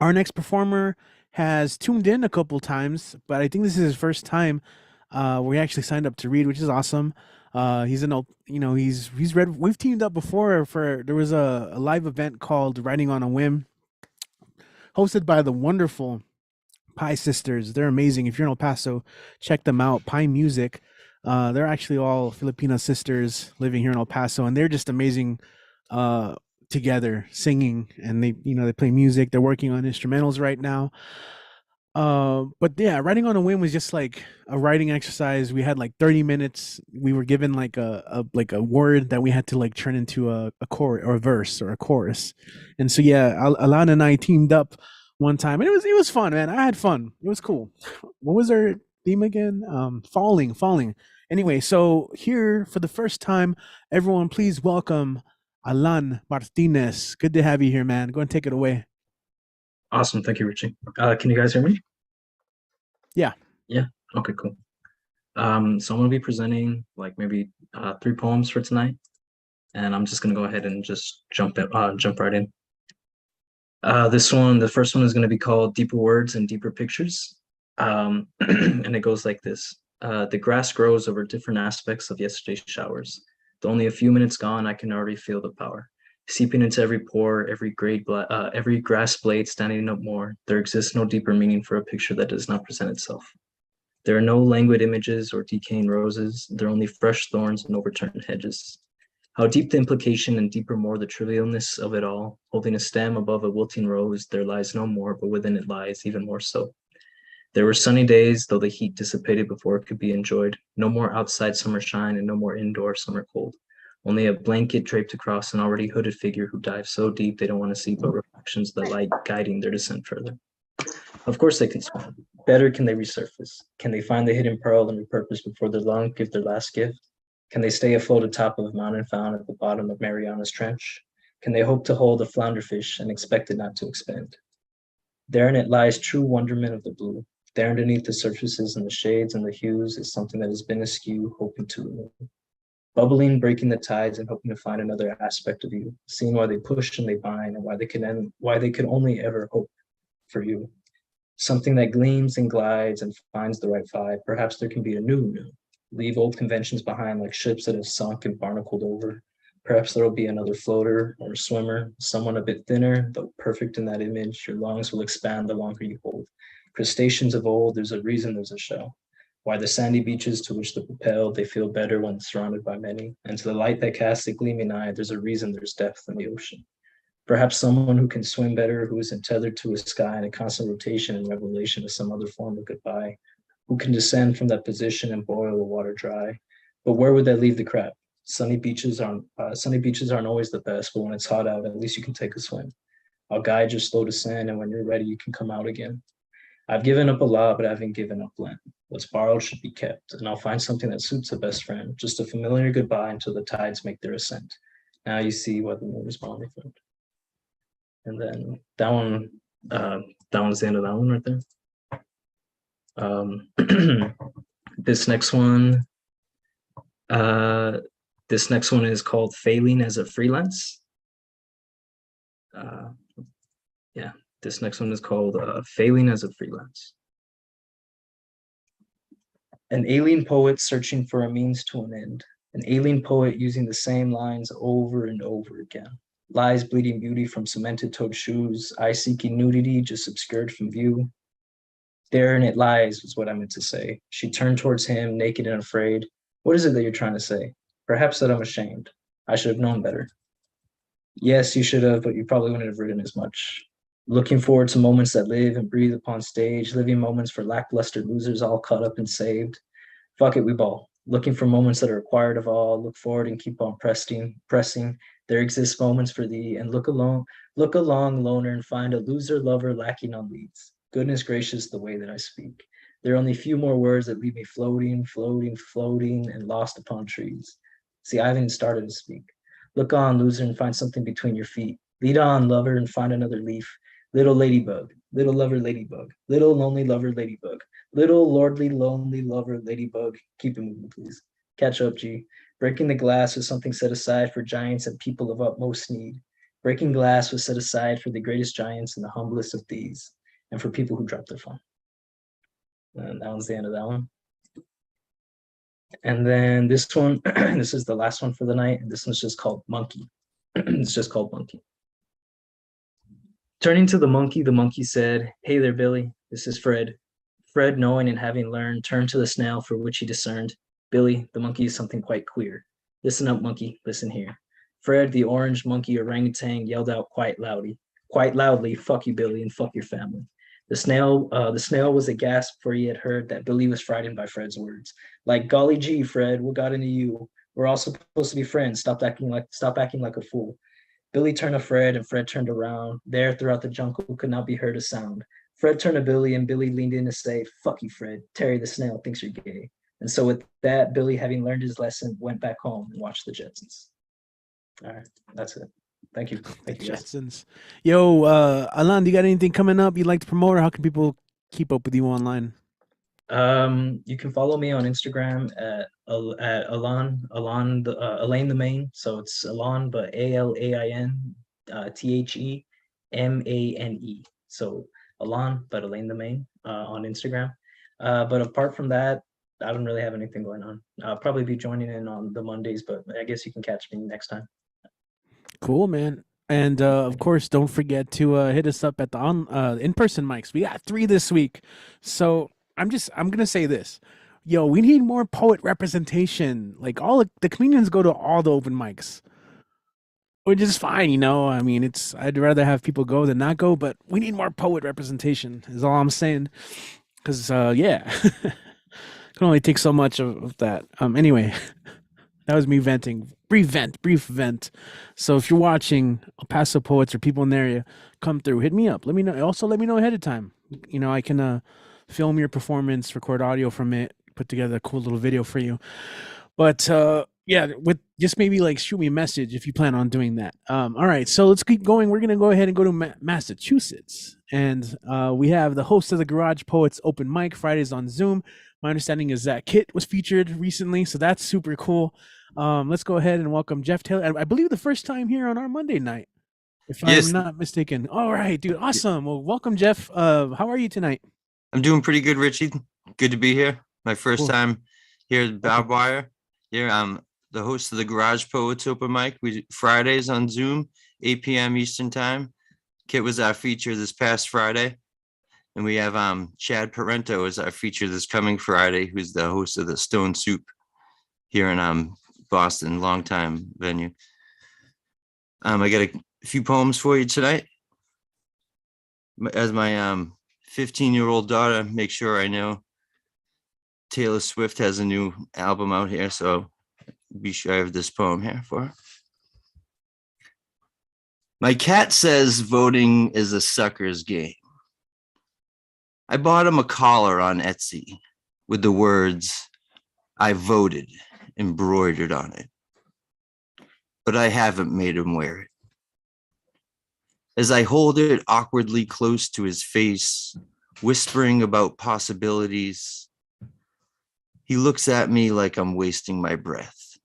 Our next performer has tuned in a couple times, but I think this is his first time. We actually signed up to read, which is awesome. He's he's read. We've teamed up before there was a live event called Writing on a Whim, hosted by the wonderful Pie Sisters. They're amazing. If you're in El Paso, check them out. Pie Music. They're actually all Filipino sisters living here in El Paso, and they're just amazing together singing. And they play music. They're working on instrumentals right now. But yeah, Writing on a Whim was just like a writing exercise. We had like 30 minutes. We were given like a word that we had to like turn into a chorus or a verse or a chorus. And so yeah, Alana and I teamed up one time, and it was fun, man. I had fun. It was cool. What was our theme again? Falling. Anyway, so here for the first time, everyone, please welcome Alan Martinez. Good to have you here, man. Go and take it away. Awesome. Thank you, Richie. Can you guys hear me? Yeah. Yeah. Okay, cool. So I'm going to be presenting like maybe 3 poems for tonight, and I'm just going to go ahead and just jump right in. The first one is going to be called Deeper Words and Deeper Pictures. And it goes like this. The grass grows over different aspects of yesterday's showers. With only a few minutes gone, I can already feel the power. Seeping into every pore, every grass blade standing up more, there exists no deeper meaning for a picture that does not present itself. There are no languid images or decaying roses. There are only fresh thorns and overturned hedges. How deep the implication and deeper more the trivialness of it all, holding a stem above a wilting rose, there lies no more, but within it lies even more so. There were sunny days, though the heat dissipated before it could be enjoyed. No more outside summer shine and no more indoor summer cold. Only a blanket draped across an already hooded figure who dives so deep they don't want to see but reflections of the light guiding their descent further. Of course they can swim. Better can they resurface. Can they find the hidden pearl and repurpose before their lungs give their last gift? Can they stay afloat atop of a mountain found at the bottom of Mariana's Trench? Can they hope to hold a flounderfish and expect it not to expand? Therein it lies true wonderment of the blue. There underneath the surfaces and the shades and the hues is something that has been askew, hoping to remove. Bubbling, breaking the tides and hoping to find another aspect of you, seeing why they push and they bind and why they could only ever hope for you. Something that gleams and glides and finds the right vibe. Perhaps there can be a new. Leave old conventions behind like ships that have sunk and barnacled over. Perhaps there will be another floater or a swimmer, someone a bit thinner, though perfect in that image. Your lungs will expand the longer you hold. Crustaceans of old, there's a reason there's a shell. Why the sandy beaches to which they're propelled, they feel better when surrounded by many. And to the light that casts a gleaming eye, there's a reason there's depth in the ocean. Perhaps someone who can swim better, who isn't tethered to a sky in a constant rotation and revelation of some other form of goodbye, who can descend from that position and boil the water dry. But where would that leave the crab? Sunny beaches aren't always the best, but when it's hot out, at least you can take a swim. I'll guide your slow descent, and when you're ready, you can come out again. I've given up a lot, but I haven't given up Lent. What's borrowed should be kept, and I'll find something that suits a best friend, just a familiar goodbye until the tides make their ascent. Now you see why the moon is my only friend. And then that one's the end of that one right there. This next one is called Failing as a Freelance. This next one is called Failing as a Freelance. An alien poet searching for a means to an end. An alien poet using the same lines over and over again. Lies bleeding beauty from cemented-toed shoes. Eye seeking nudity just obscured from view. Therein it lies was what I meant to say. She turned towards him, naked and afraid. What is it that you're trying to say? Perhaps that I'm ashamed. I should have known better. Yes, you should have, but you probably wouldn't have written as much. Looking forward to moments that live and breathe upon stage, living moments for lackluster losers all caught up and saved. Fuck it, we ball. Looking for moments that are required of all, look forward and keep on pressing. There exist moments for thee, and look along, loner, and find a loser lover lacking on leads. Goodness gracious, the way that I speak. There are only few more words that leave me floating, and lost upon trees. See, I haven't started to speak. Look on, loser, and find something between your feet. Lead on, lover, and find another leaf. Little ladybug, little lover ladybug, little lonely lover ladybug, little lordly lonely lover ladybug. Keep it moving, please. Catch up, G. Breaking the glass was something set aside for giants and people of utmost need. Breaking glass was set aside for the greatest giants and the humblest of these, and for people who drop their phone. And that was the end of that one. And then this one, this is the last one for the night, and this one's just called Monkey. It's just called Monkey. Turning to the monkey said, "Hey there, Billy, this is Fred." Fred, knowing and having learned, turned to the snail for which he discerned. Billy, the monkey is something quite queer. Listen up, monkey, listen here. Fred, the orange monkey orangutan, yelled out quite loudly, "Fuck you, Billy, and fuck your family." The snail was aghast, for he had heard that Billy was frightened by Fred's words. Like, golly gee, Fred, what got into you? We're all supposed to be friends. Stop acting like a fool. Billy turned to Fred, and Fred turned around. There, throughout the jungle, could not be heard a sound. Fred turned to Billy, and Billy leaned in to say, "Fuck you, Fred. Terry the snail thinks you're gay." And so with that, Billy, having learned his lesson, went back home and watched the Jetsons. All right, that's it. Thank you. Thank you, guys. Jetsons. Yo, Alan, do you got anything coming up you'd like to promote, or how can people keep up with you online? You can follow me on Instagram at Elaine the Main. So it's Alon, but ALAIN THEMANE. So Alon, but Elaine the Main on Instagram. But apart from that, I don't really have anything going on. I'll probably be joining in on the Mondays, but I guess you can catch me next time. Cool, man. And of course, don't forget to hit us up at the in-person mics. We got 3 this week. So I'm gonna say this. Yo, we need more poet representation. Like the comedians go to all the open mics. Which is fine, you know. I mean, I'd rather have people go than not go, but we need more poet representation, is all I'm saying. Because yeah. Can only take so much of that. Anyway, that was me venting. Brief vent. So if you're watching Paso poets or people in the area, come through, hit me up. Let me know. Also, let me know ahead of time. You know, I can film your performance, record audio from it, put together a cool little video for you. But yeah, with just maybe like shoot me a message if you plan on doing that. All right, so let's keep going. We're gonna go ahead and go to Massachusetts, and we have the host of the Garage Poets Open Mic Fridays on Zoom. My understanding is that Kit was featured recently, so that's super cool. Let's go ahead and welcome Jeff Taylor. I believe the first time here on our Monday night, if I'm not mistaken. All right, dude, awesome. Well, welcome, Jeff. How are you tonight? I'm doing pretty good, Richie. Good to be here. My first time here at Barbed Wire. Here, I'm the host of the Garage Poets Open Mic. We do Fridays on Zoom, 8 p.m. Eastern Time. Kit was our feature this past Friday. And we have Chad Parento as our feature this coming Friday, who's the host of the Stone Soup here in Boston, longtime venue. I got a few poems for you tonight. As my 15-year-old daughter, make sure I know Taylor Swift has a new album out here, so be sure I have this poem here for her. My cat says voting is a sucker's game. I bought him a collar on Etsy with the words, "I voted," embroidered on it. But I haven't made him wear it. As I hold it awkwardly close to his face, whispering about possibilities, he looks at me like I'm wasting my breath,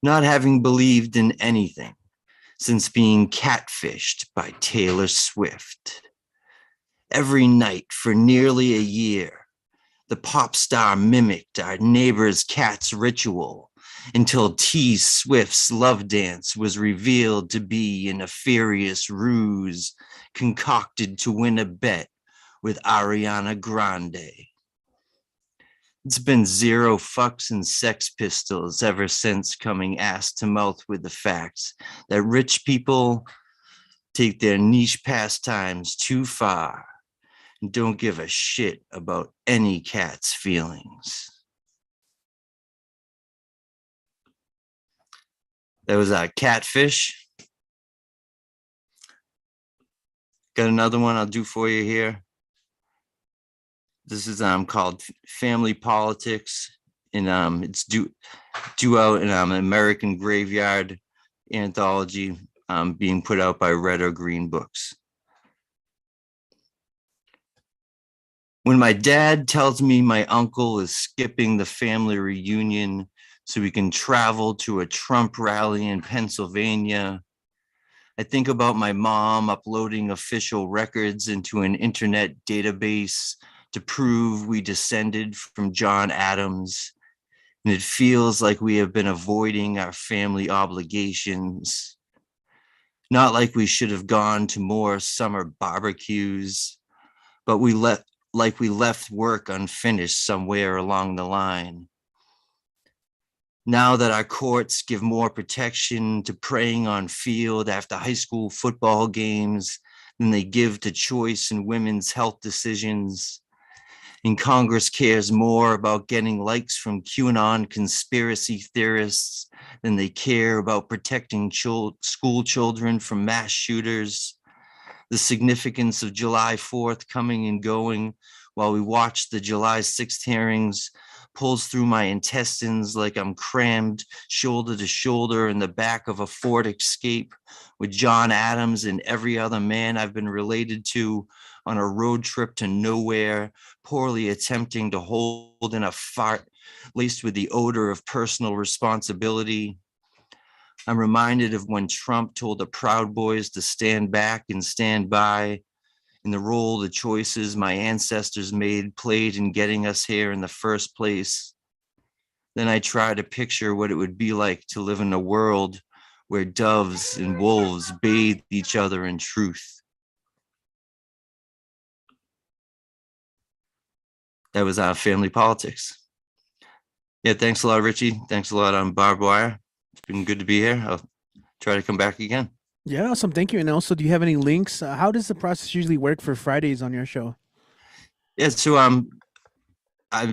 not having believed in anything since being catfished by Taylor Swift. Every night for nearly a year, the pop star mimicked our neighbor's cat's ritual until T. Swift's love dance was revealed to be a nefarious ruse concocted to win a bet with Ariana Grande. It's been 0 fucks and Sex Pistols ever since coming ass to mouth with the facts that rich people take their niche pastimes too far and don't give a shit about any cat's feelings. That was a Catfish. Got another one I'll do for you here. This is called Family Politics, and it's due out in American Graveyard anthology being put out by Red or Green Books. When my dad tells me my uncle is skipping the family reunion so we can travel to a Trump rally in Pennsylvania, I think about my mom uploading official records into an internet database to prove we descended from John Adams. And it feels like we have been avoiding our family obligations. Not like we should have gone to more summer barbecues, but we left work unfinished somewhere along the line. Now that our courts give more protection to praying on field after high school football games than they give to choice in women's health decisions, and Congress cares more about getting likes from QAnon conspiracy theorists than they care about protecting school children from mass shooters, the significance of July 4th coming and going while we watch the July 6th hearings pulls through my intestines like I'm crammed shoulder to shoulder in the back of a Ford Escape with John Adams and every other man I've been related to on a road trip to nowhere, poorly attempting to hold in a fart laced with the odor of personal responsibility. I'm reminded of when Trump told the Proud Boys to stand back and stand by, in the role the choices my ancestors played in getting us here in the first place. Then I try to picture what it would be like to live in a world where doves and wolves bathed each other in truth. That was our family politics. Yeah, thanks a lot, Richie. Thanks a lot on Barbed Wire. It's been good to be here. I'll try to come back again. Yeah, awesome. Thank you. And also, do you have any links? How does the process usually work for Fridays on your show? Yeah, so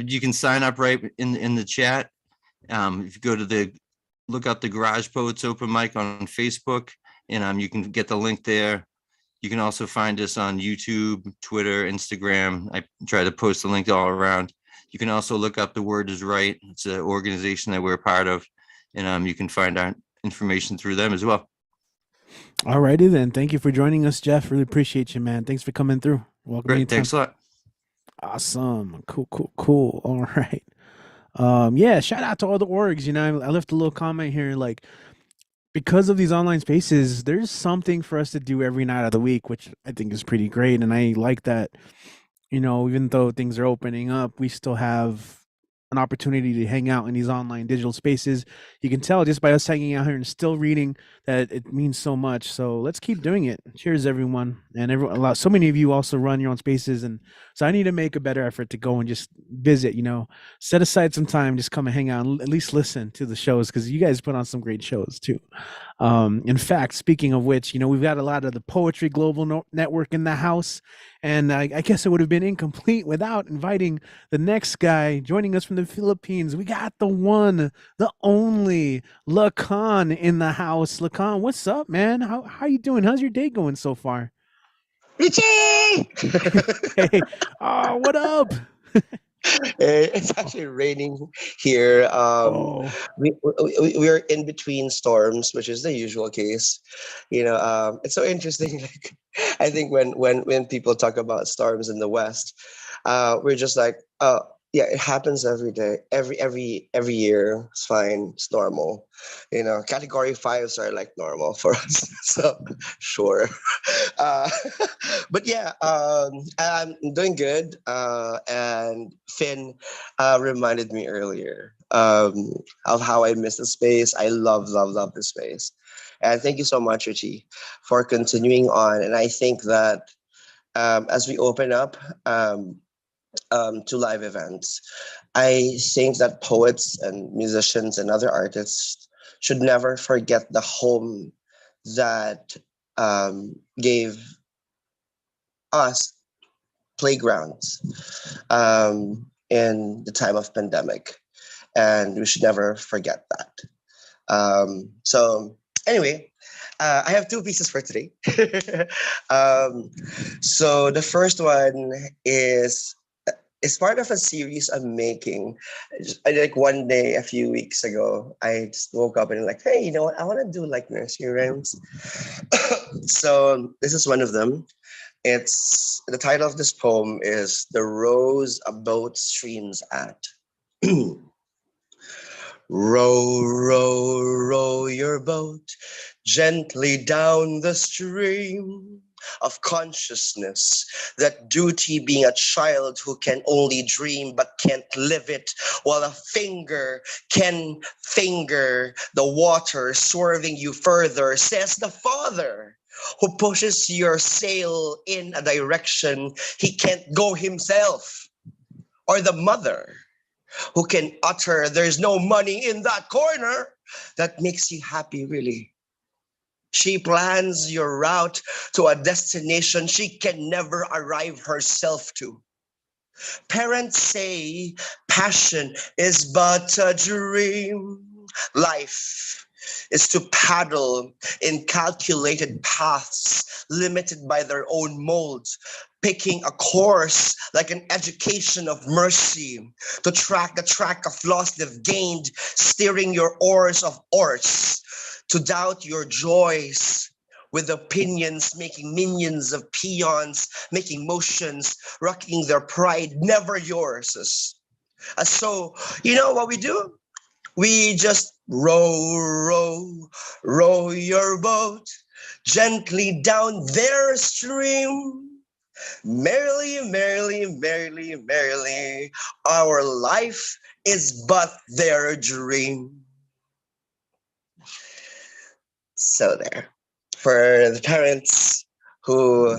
you can sign up right in the chat. If you go to look up the Garage Poets open mic on Facebook, and you can get the link there. You can also find us on YouTube, Twitter, Instagram. I try to post the link all around. You can also look up The Word Is Right. It's an organization that we're a part of, and you can find our information through them as well. All righty then. Thank you for joining us, Jeff. Really appreciate you, man. Thanks for coming through. Welcome. Great. Anytime. Thanks a lot. Awesome. Cool. All right. Yeah, shout out to all the orgs. I left a little comment here, like, because of these online spaces, there's something for us to do every night of the week, which I think is pretty great. And I like that, even though things are opening up, we still have an opportunity to hang out in these online digital spaces. You can tell just by us hanging out here and still reading that it means so much. So let's keep doing it. Cheers, everyone. And so many of you also run your own spaces. And so I need to make a better effort to go and just visit, set aside some time, just come and hang out and at least listen to the shows, because you guys put on some great shows too. In fact, speaking of which, we've got a lot of the Poetry Global Network in the house. And I guess it would have been incomplete without inviting the next guy joining us from the Philippines. We got the one, the only Lacan in the house. Lacan, what's up, man? How you doing? How's your day going so far? Richie! Hey, what up? It's actually raining here. We're in between storms, which is the usual case. It's so interesting. Like, I think when people talk about storms in the West, we're just like, oh yeah, it happens every day, every year. It's fine, it's normal. Category 5s are like normal for us. So sure. But yeah, I'm doing good. And Finn reminded me earlier of how I miss the space. I love this space. And thank you so much, Richie, for continuing on. And I think that as we open up to live events, I think that poets and musicians and other artists should never forget the home that gave us playgrounds in the time of pandemic, and we should never forget that. So anyway, I have 2 pieces for today. So the first one is part of a series I'm making. Like one day a few weeks ago, I just woke up and like, hey, you know what? I want to do like nursery rhymes. So this is one of them. It's the title of this poem is "The Rose a Boat Streams At." Row, row, row your boat gently down the stream of consciousness, that duty being a child who can only dream but can't live it, while a finger can finger the water, swerving you further, says the father who pushes your sail in a direction he can't go himself, or the mother who can utter, "There's no money in that corner," that makes you happy, really. She plans your route to a destination she can never arrive herself to. Parents say passion is but a dream. Life is to paddle in calculated paths, limited by their own molds, picking a course like an education of mercy, to track the track of loss they've gained, steering your oars of oars, to doubt your joys with opinions, making minions of peons, making motions, rocking their pride, never yours. So, you know what we do? We just row, row, row your boat gently down their stream. Merrily, merrily, merrily, merrily, our life is but their dream. So there, for the parents who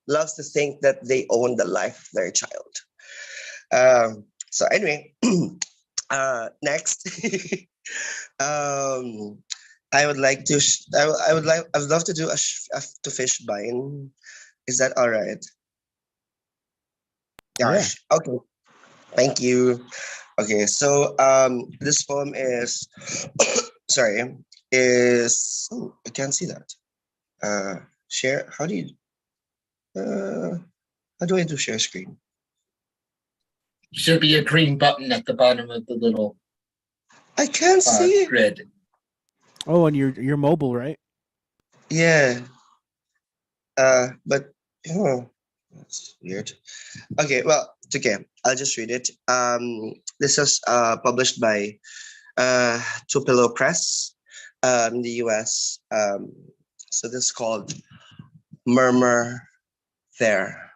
loves to think that they own the life of their child. So anyway, next, I would like to. I would love to do to fish bine. Is that all right? Gosh. Yeah. Okay. Thank you. Okay. So this poem is sorry is I can't see that. Share. How do I do share screen? Should be a green button at the bottom of the little. I can't see grid. Oh, and your mobile, right? Yeah. But oh, that's weird. Okay, well, it's okay. I'll just read it. This is published by Tupelo Press in the US. So this is called Murmur There.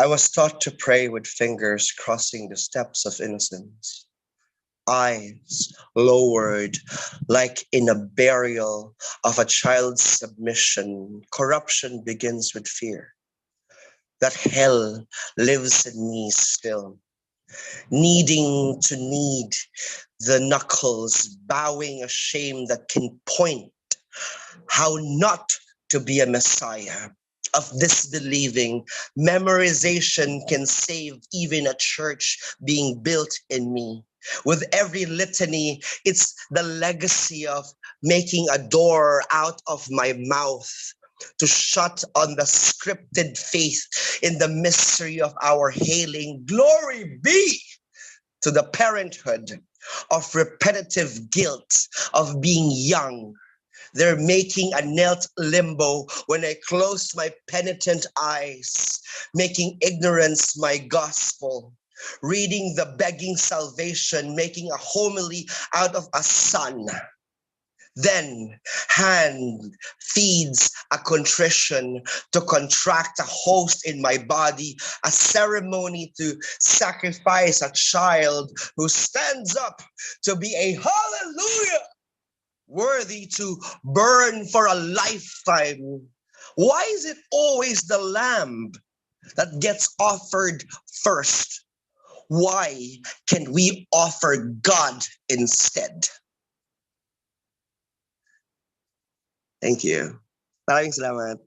I was taught to pray with fingers crossing the steps of innocence, eyes lowered like in a burial of a child's submission. Corruption begins with fear. That hell lives in me still, needing to need the knuckles, bowing a shame that can point how not to be a messiah. Of disbelieving, memorization can save even a church being built in me. With every litany, it's the legacy of making a door out of my mouth to shut on the scripted faith in the mystery of our hailing. Glory be to the parenthood of repetitive guilt of being young. They're making a knelt limbo when I close my penitent eyes, making ignorance my gospel, reading the begging salvation, making a homily out of a son. Then hand feeds a contrition to contract a host in my body, a ceremony to sacrifice a child who stands up to be a hallelujah, worthy to burn for a lifetime. Why is it always the lamb that gets offered first? Why can we offer God instead? Thank you. Maraming salamat.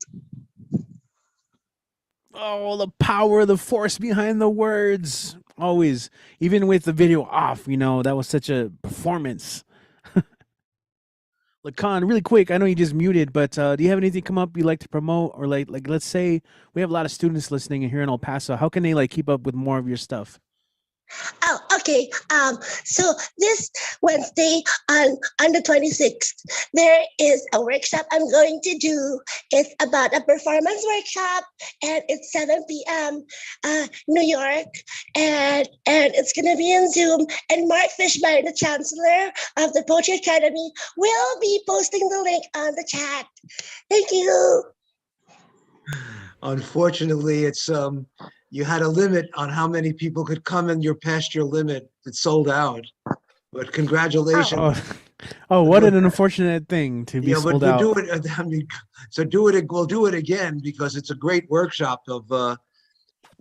Oh, the power, the force behind the words. Always, even with the video off, that was such a performance. Lacan, really quick, I know you just muted, but do you have anything come up you'd like to promote? Or like let's say we have a lot of students listening here in El Paso. How can they keep up with more of your stuff? Oh, okay. So this Wednesday on the 26th, there is a workshop I'm going to do. It's about a performance workshop, and it's 7 p.m. New York, and it's gonna be in Zoom. And Mark Fishbein, the chancellor of the Poetry Academy, will be posting the link on the chat. Thank you. Unfortunately, it's you had a limit on how many people could come, and you're past your limit. It's sold out. But congratulations. Oh, what an unfortunate thing to be sold out. Do it. I mean, so do it. We'll do it again because it's a great workshop of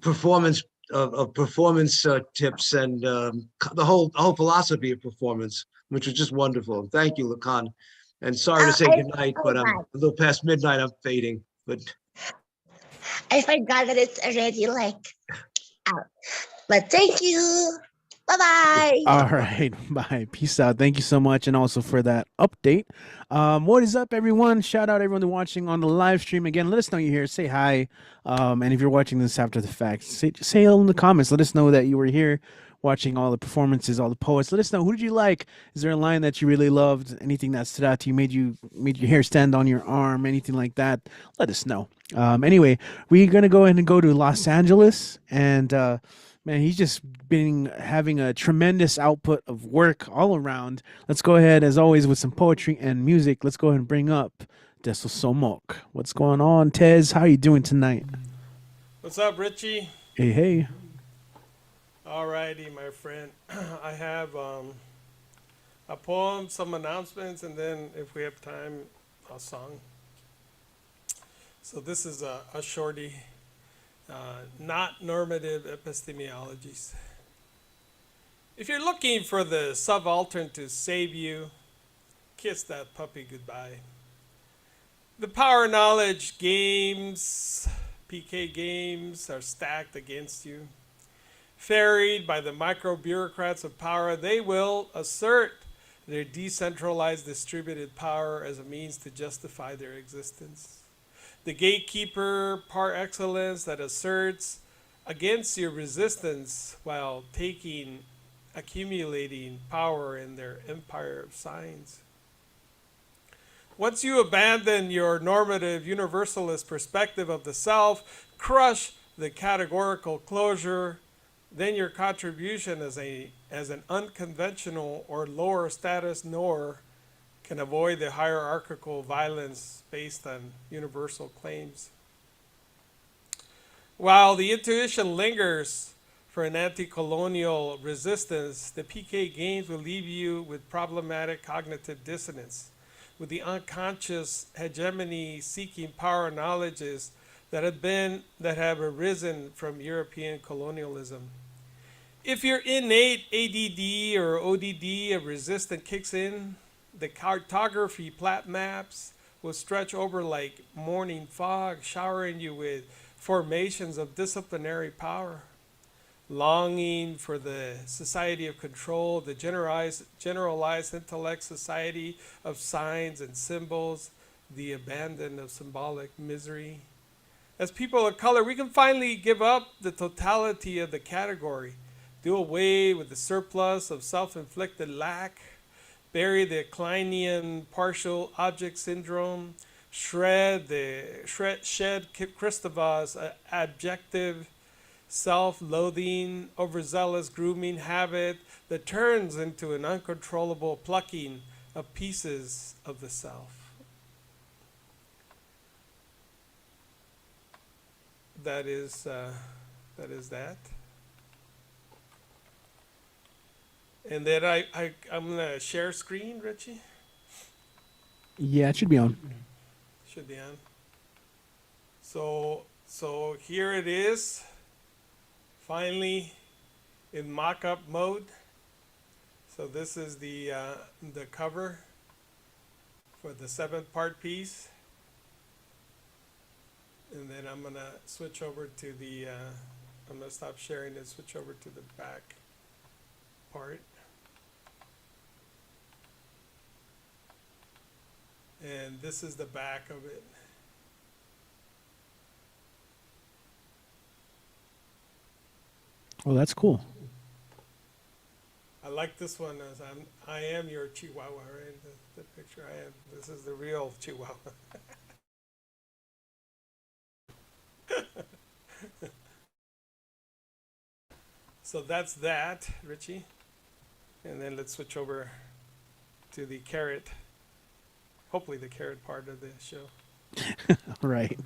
performance tips and the whole philosophy of performance, which was just wonderful. Thank you, Lacan. And sorry to say goodnight, but I'm a little past midnight. I'm fading, but. I forgot that it's already out. But thank you. Bye-bye. All right. Bye. Peace out. Thank you so much. And also for that update. What is up, everyone? Shout out everyone watching on the live stream. Again, let us know you're here. Say hi. And if you're watching this after the fact, say hello in the comments. Let us know that you were here watching all the performances, all the poets. Let us know, who did you like? Is there a line that you really loved? Anything that stood out to you, made your hair stand on your arm, anything like that? Let us know. Anyway, we're gonna go ahead and go to Los Angeles, and man, he's just been having a tremendous output of work all around. Let's go ahead, as always, with some poetry and music. Let's go ahead and bring up Deso Somok. What's going on, Tez? How are you doing tonight? What's up, Richie? Hey, hey. All righty, my friend. I have a poem, some announcements, and then if we have time, a song. So this is a shorty, not normative epistemologies. If you're looking for the subaltern to save you, kiss that puppy goodbye. The power knowledge games, PK games, are stacked against you. Ferried by the micro bureaucrats of power, they will assert their decentralized distributed power as a means to justify their existence. The gatekeeper par excellence that asserts against your resistance while accumulating power in their empire of signs. Once you abandon your normative universalist perspective of the self, crush the categorical closure, then your contribution as an unconventional or lower status knower can avoid the hierarchical violence based on universal claims. While the intuition lingers for an anti-colonial resistance, the PK games will leave you with problematic cognitive dissonance, with the unconscious hegemony seeking power knowledges that have arisen from European colonialism. If your innate ADD or ODD of resistance kicks in, the cartography plat maps will stretch over like morning fog, showering you with formations of disciplinary power. Longing for the society of control, the generalized intellect society of signs and symbols, the abandon of symbolic misery. As people of color, we can finally give up the totality of the category, do away with the surplus of self-inflicted lack, bury the Kleinian partial object syndrome, shed Christova's objective self-loathing, overzealous grooming habit that turns into an uncontrollable plucking of pieces of the self. That is that. And then I'm gonna share screen, Richie. Yeah, it should be on. Should be on. So here it is, finally in mock-up mode. So this is the cover for the 7-part piece. And then I'm gonna switch over to the, I'm gonna stop sharing and switch over to the back part. And this is the back of it. Oh, that's cool. I like this one as I am your Chihuahua, right? The picture I am. This is the real Chihuahua. So that's that, Richie. And then let's switch over to the carrot. Hopefully the carrot part of the show. Right.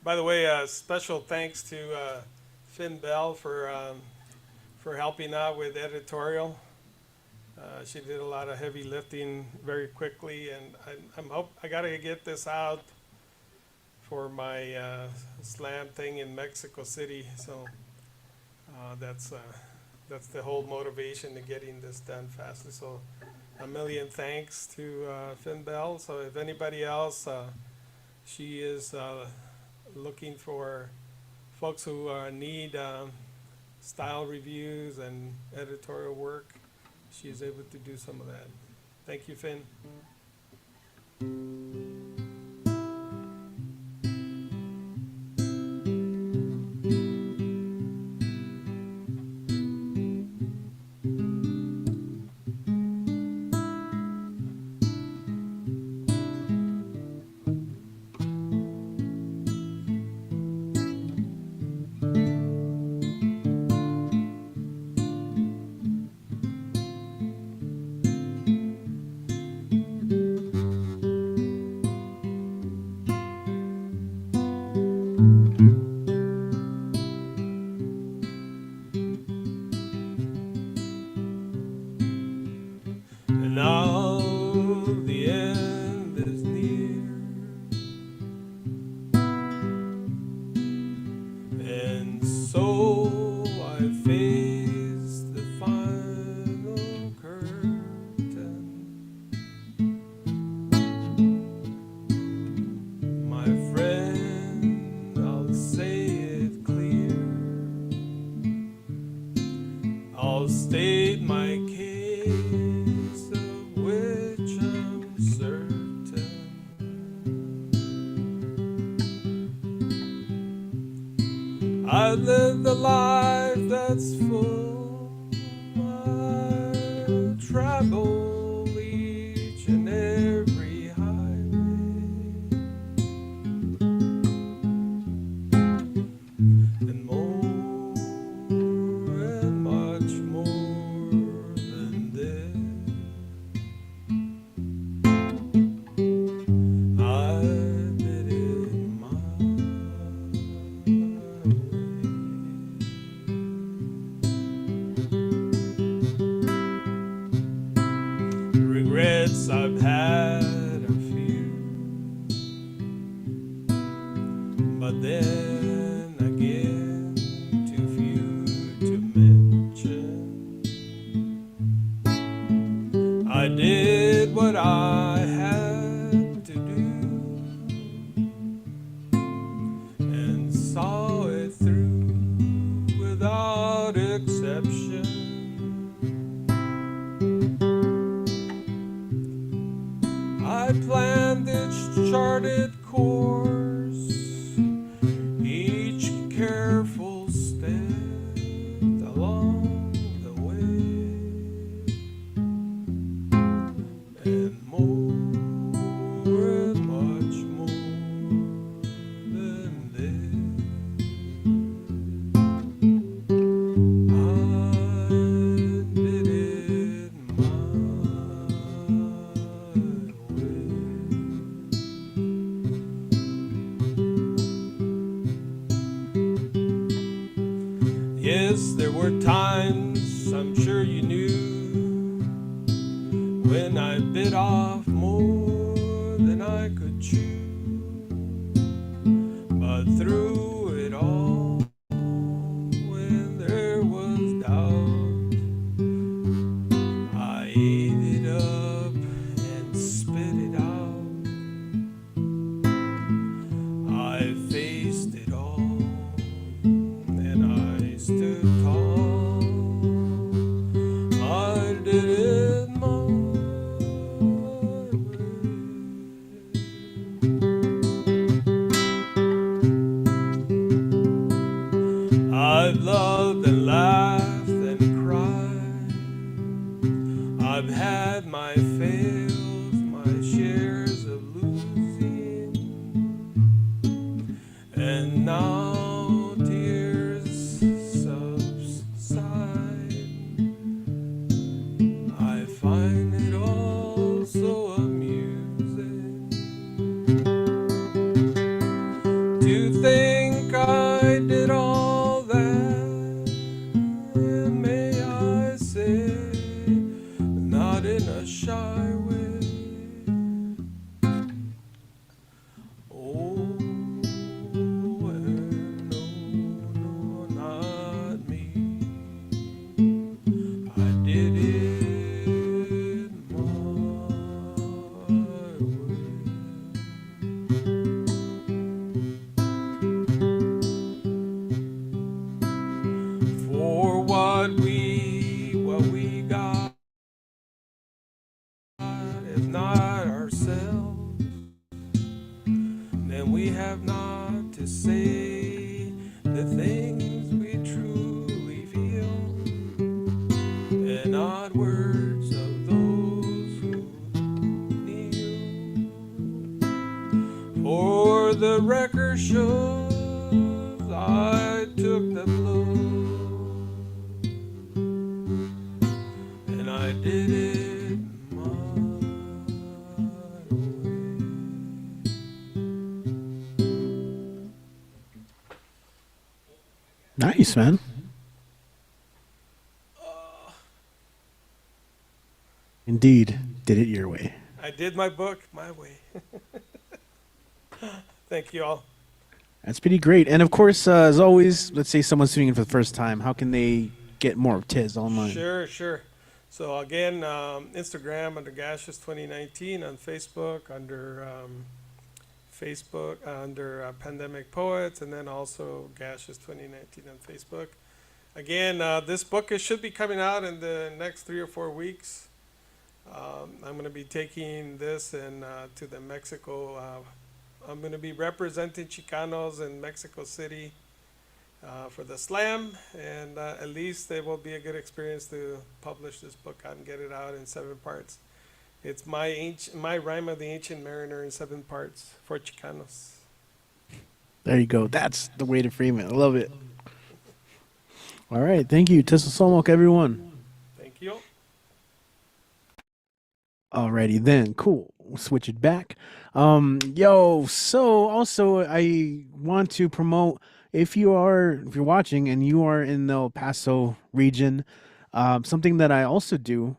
By the way, special thanks to Finn Bell for helping out with editorial. She did a lot of heavy lifting very quickly, and I gotta get this out for my slam thing in Mexico City. So that's the whole motivation to getting this done fastly. So a million thanks to Finn Bell. So if anybody else, she is looking for folks who need style reviews and editorial work. She is able to do some of that. Thank you, Finn. And now the end is near, and so I face the final curtain. My friend, I'll say it clear. I'll state my case, of which I'm certain. I lived a life that's full. I travel each and every highway, and more and much more than this. I did it my way. Regrets I've had a few, but then again too few to mention. I did what I had to do and saw it through without exception. I planned each charted course, each careful step along the way, and more and much more than this. I did it my way. Yes, there were times, I'm sure you knew, when I bit off more than I could chew. But through it all, when there was doubt, I ate it up and spit it out. I faced it all, and I stood tall. I did it my way. I've loved and laughed and cried. I've had my fails, my shares of losing, and now tears subside. I find it all so amusing to think I did all that, and may I say, not in a shy way. Oh, and no, no, not me. I did it my way. to say the things we truly feel, and odd words of those who kneel. For the record shows I took the blow, and I did it my Nice, man. Indeed, did it your way. I did my book my way. Thank you all. That's pretty great. And of course, as always, let's say someone's tuning in for the first time. How can they get more of Tiz online? Sure. So again, Instagram under Gaseous 2019, on Facebook under Pandemic Poets, and then also Gaseous 2019 on Facebook. Again, this book should be coming out in the next 3 or 4 weeks. I'm going to be taking this and to the Mexico. I'm going to be representing Chicanos in Mexico City for the slam, and at least it will be a good experience to publish this book out and get it out in 7 parts. It's my rhyme of the ancient mariner in 7 parts for Chicanos. There you go. That's the way to frame it. I love it. All right. Thank you. Tessa Somok, everyone. Thank you. Alrighty then. Cool. We'll switch it back. So also I want to promote, if you're watching and you are in the El Paso region, something that I also do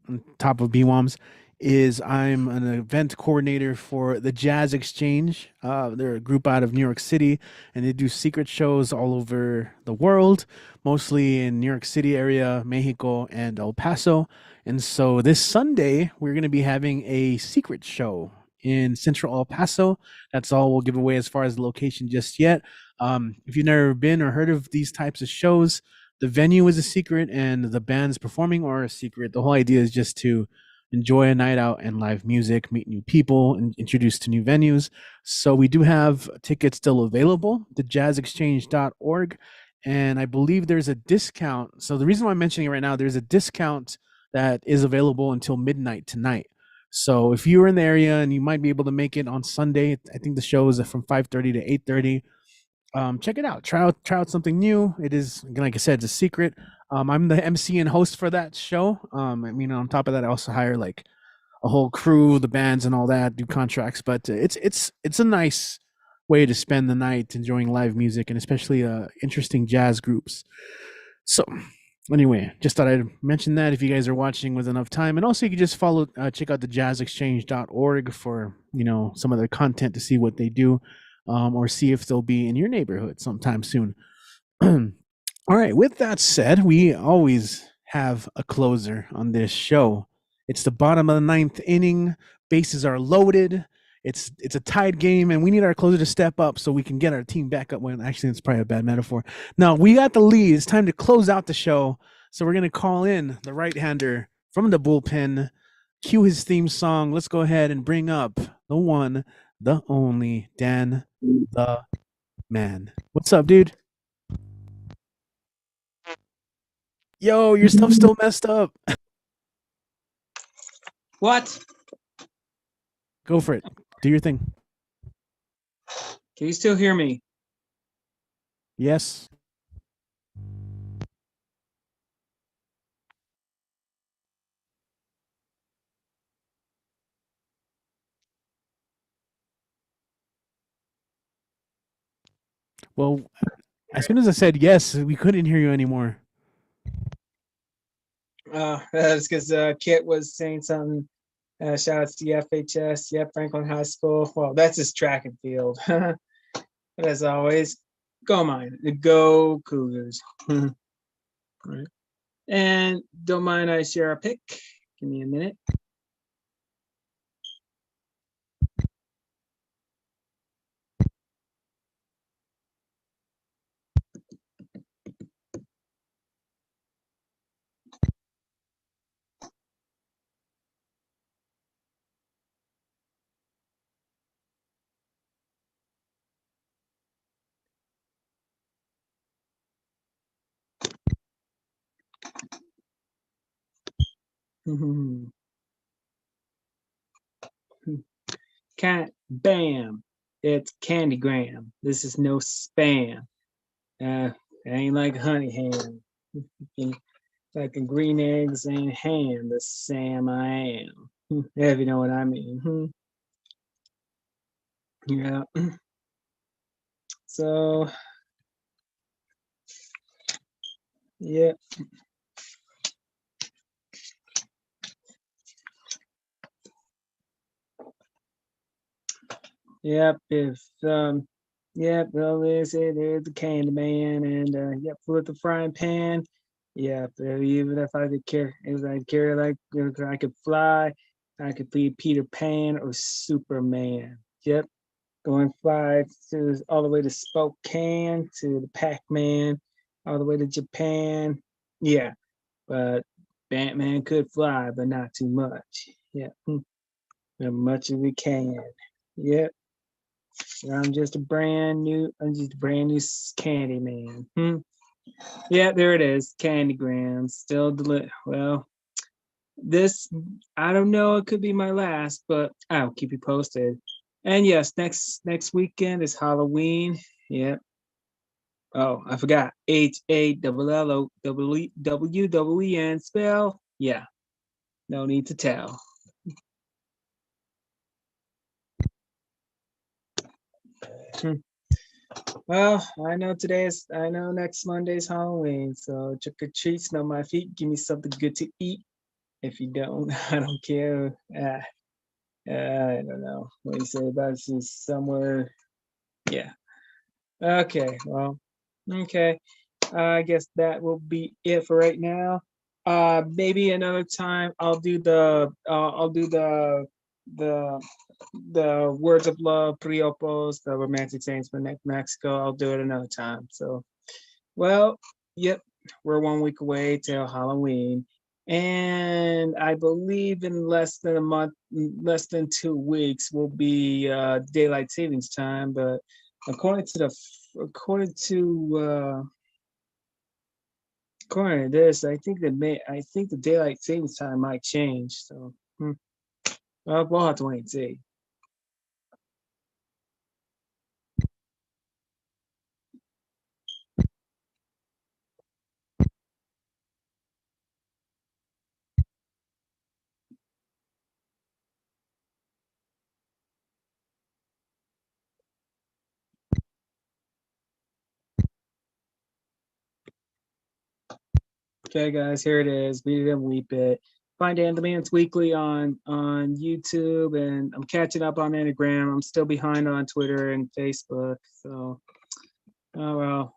on top of BWOMS is I'm an event coordinator for the Jazz Exchange. They're a group out of New York City, and they do secret shows all over the world, mostly in New York City area, Mexico, and El Paso. And so this Sunday, we're going to be having a secret show in Central El Paso. That's all we'll give away as far as the location just yet. If you've never been or heard of these types of shows, the venue is a secret and the bands performing are a secret. The whole idea is just to enjoy a night out and live music, meet new people, and introduce to new venues. So we do have tickets still available, thejazzexchange.org. And I believe there's a discount. So the reason why I'm mentioning it right now, there's a discount that is available until midnight tonight. So if you're in the area and you might be able to make it on Sunday, I think the show is from 5:30 to 8:30. Check it out. Try out something new. It is, like I said, it's a secret. I'm the MC and host for that show. I mean, on top of that, I also hire like a whole crew, the bands and all that, do contracts. But it's a nice way to spend the night enjoying live music and especially interesting jazz groups. So anyway, just thought I'd mention that if you guys are watching with enough time. And also you can just check out the jazzexchange.org for, some of their content to see what they do, or see if they'll be in your neighborhood sometime soon. All right, with that said, we always have a closer on this show. It's the bottom of the 9th inning. Bases are loaded. It's a tied game, and we need our closer to step up so we can get our team back up. Well, actually, it's probably a bad metaphor. Now, we got the lead. It's time to close out the show. So we're going to call in the right-hander from the bullpen, cue his theme song. Let's go ahead and bring up the one, the only, Dan the Man. What's up, dude? Yo, your stuff's still messed up. What? Go for it. Do your thing. Can you still hear me? Yes. Well, as soon as I said yes, we couldn't hear you anymore. That's because Kit was saying something. Shout out to the FHS, Franklin High School. Well, that's his track and field. But as always, go mine. Go Cougars. Right. And don't mind I share a pic. Give me a minute. Cat bam. It's Candygram. This is no spam. Ain't like honey ham. Like a green eggs and ham, the Sam I am. If you know what I mean. Yeah. So, yeah. Yep. Yep. Well, there's the candy man, and yep, flip the frying pan. Yep. Even if I could carry, like, I could fly, I could be Peter Pan or Superman. Yep. Going fly to all the way to Spokane to the Pac-Man, all the way to Japan. Yeah, but Batman could fly, but not too much. Yeah, as much as we can. Yep. I'm just a brand new candy man. Yeah, there it is. Candygram. Still well, this, I don't know, it could be my last, but I'll keep you posted. And yes, next weekend is Halloween. Yep. Oh, I forgot. HALLOWWEN spell. Yeah. No need to tell. Well, I know next Monday's Halloween, so trick or treat, smell my feet, give me something good to eat. If you don't, I don't care. I don't know what you say about it. Is somewhere. Yeah. Okay. Well. Okay. I guess that will be it for right now. Maybe another time I'll do the the words of love, priopos, the romantic saints from Mexico. I'll do it another time. So, well, yep, we're 1 week away till Halloween. And I believe in less than a month, less than 2 weeks will be daylight savings time. But according to this, I think the daylight savings time might change. So, well, we'll have to wait and see. Okay, guys, here it is. Beat it and weep it. Find Dan Demands weekly on YouTube, and I'm catching up on Instagram. I'm still behind on Twitter and Facebook. So, oh well.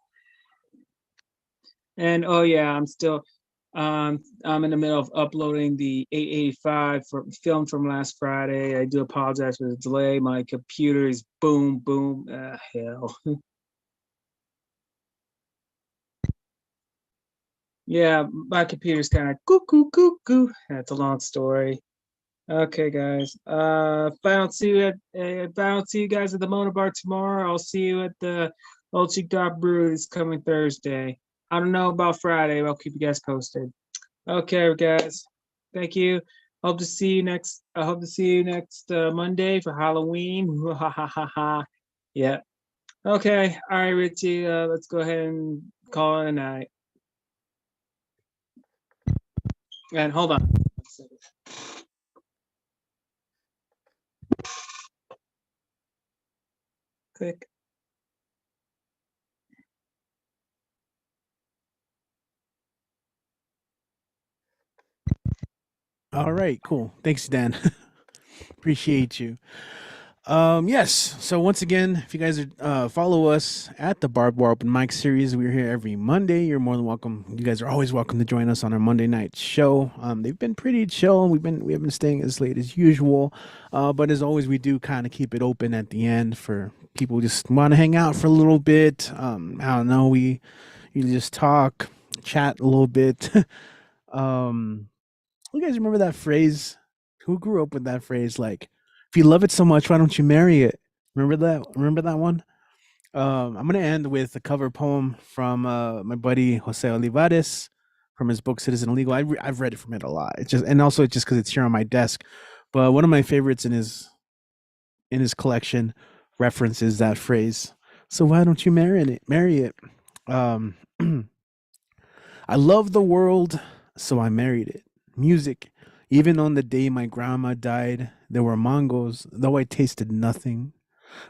And oh yeah, I'm in the middle of uploading the 885 film from last Friday. I do apologize for the delay. My computer is boom. Hell. Yeah, my computer's kind of goo. That's a long story. Okay, guys. If I don't see you guys at the Mona Bar tomorrow, I'll see you at the Old Cheek Dog Brew this coming Thursday. I don't know about Friday, but I'll keep you guys posted. Okay, guys. Thank you. I hope to see you next Monday for Halloween. Yeah. Okay. All right, Richie. Let's go ahead and call it a night. And hold on. Click. All right, cool. Thanks, Dan. Appreciate you. Yes. So once again, if you guys follow us at the Barbed War Open Mic Series, we're here every Monday. You're more than welcome. You guys are always welcome to join us on our Monday night show. They've been pretty chill. We have been staying as late as usual, but as always, we do kind of keep it open at the end for people who just want to hang out for a little bit. I don't know. You just talk, chat a little bit. You guys remember that phrase? Who grew up with that phrase? Like, if you love it so much, why don't you marry it? Remember that? Remember that one? I'm gonna end with a cover poem from my buddy Jose Olivares, from his book Citizen Illegal. I've read it from it a lot. It's just, and also it's just because it's here on my desk. But one of my favorites in his collection references that phrase. So why don't you marry it? I love the world, so I married it. Music. Even on the day my grandma died, there were mangoes, though I tasted nothing.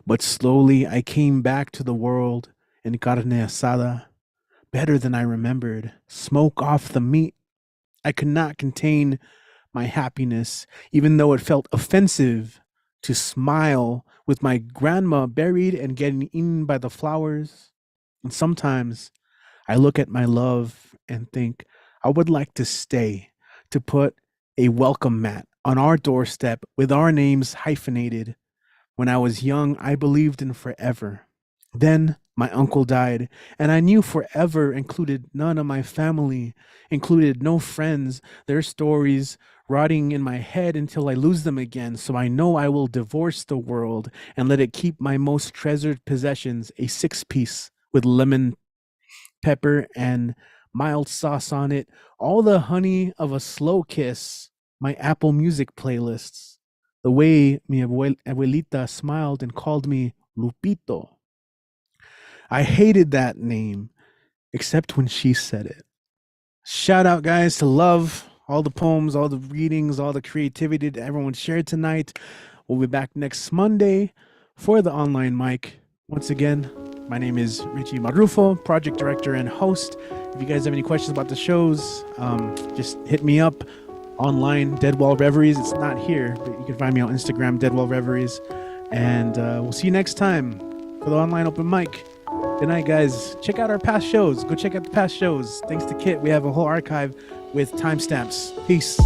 But slowly I came back to the world in carne asada, better than I remembered. Smoke off the meat. I could not contain my happiness, even though it felt offensive to smile with my grandma buried and getting eaten by the flowers. And sometimes I look at my love and think I would like to stay, to put a welcome mat on our doorstep with our names hyphenated. When I was young, I believed in forever. Then my uncle died, and I knew forever included none of my family, included no friends, their stories rotting in my head until I lose them again. So I know I will divorce the world and let it keep my most treasured possessions, a 6-piece with lemon pepper and mild sauce on it, all the honey of a slow kiss, my Apple Music playlists, the way mi abuelita smiled and called me Lupito. I hated that name, except when she said it. Shout out, guys, to Love, all the poems, all the readings, all the creativity that everyone shared tonight. We'll be back next Monday for the online mic. Once again, my name is Richie Marrufo, project director and host. If you guys have any questions about the shows, just hit me up online, Deadwall Reveries. It's not here, but you can find me on Instagram, Deadwall Reveries. And we'll see you next time for the online open mic. Good night, guys. Check out our past shows. Go check out the past shows. Thanks to Kit, we have a whole archive with timestamps. Peace.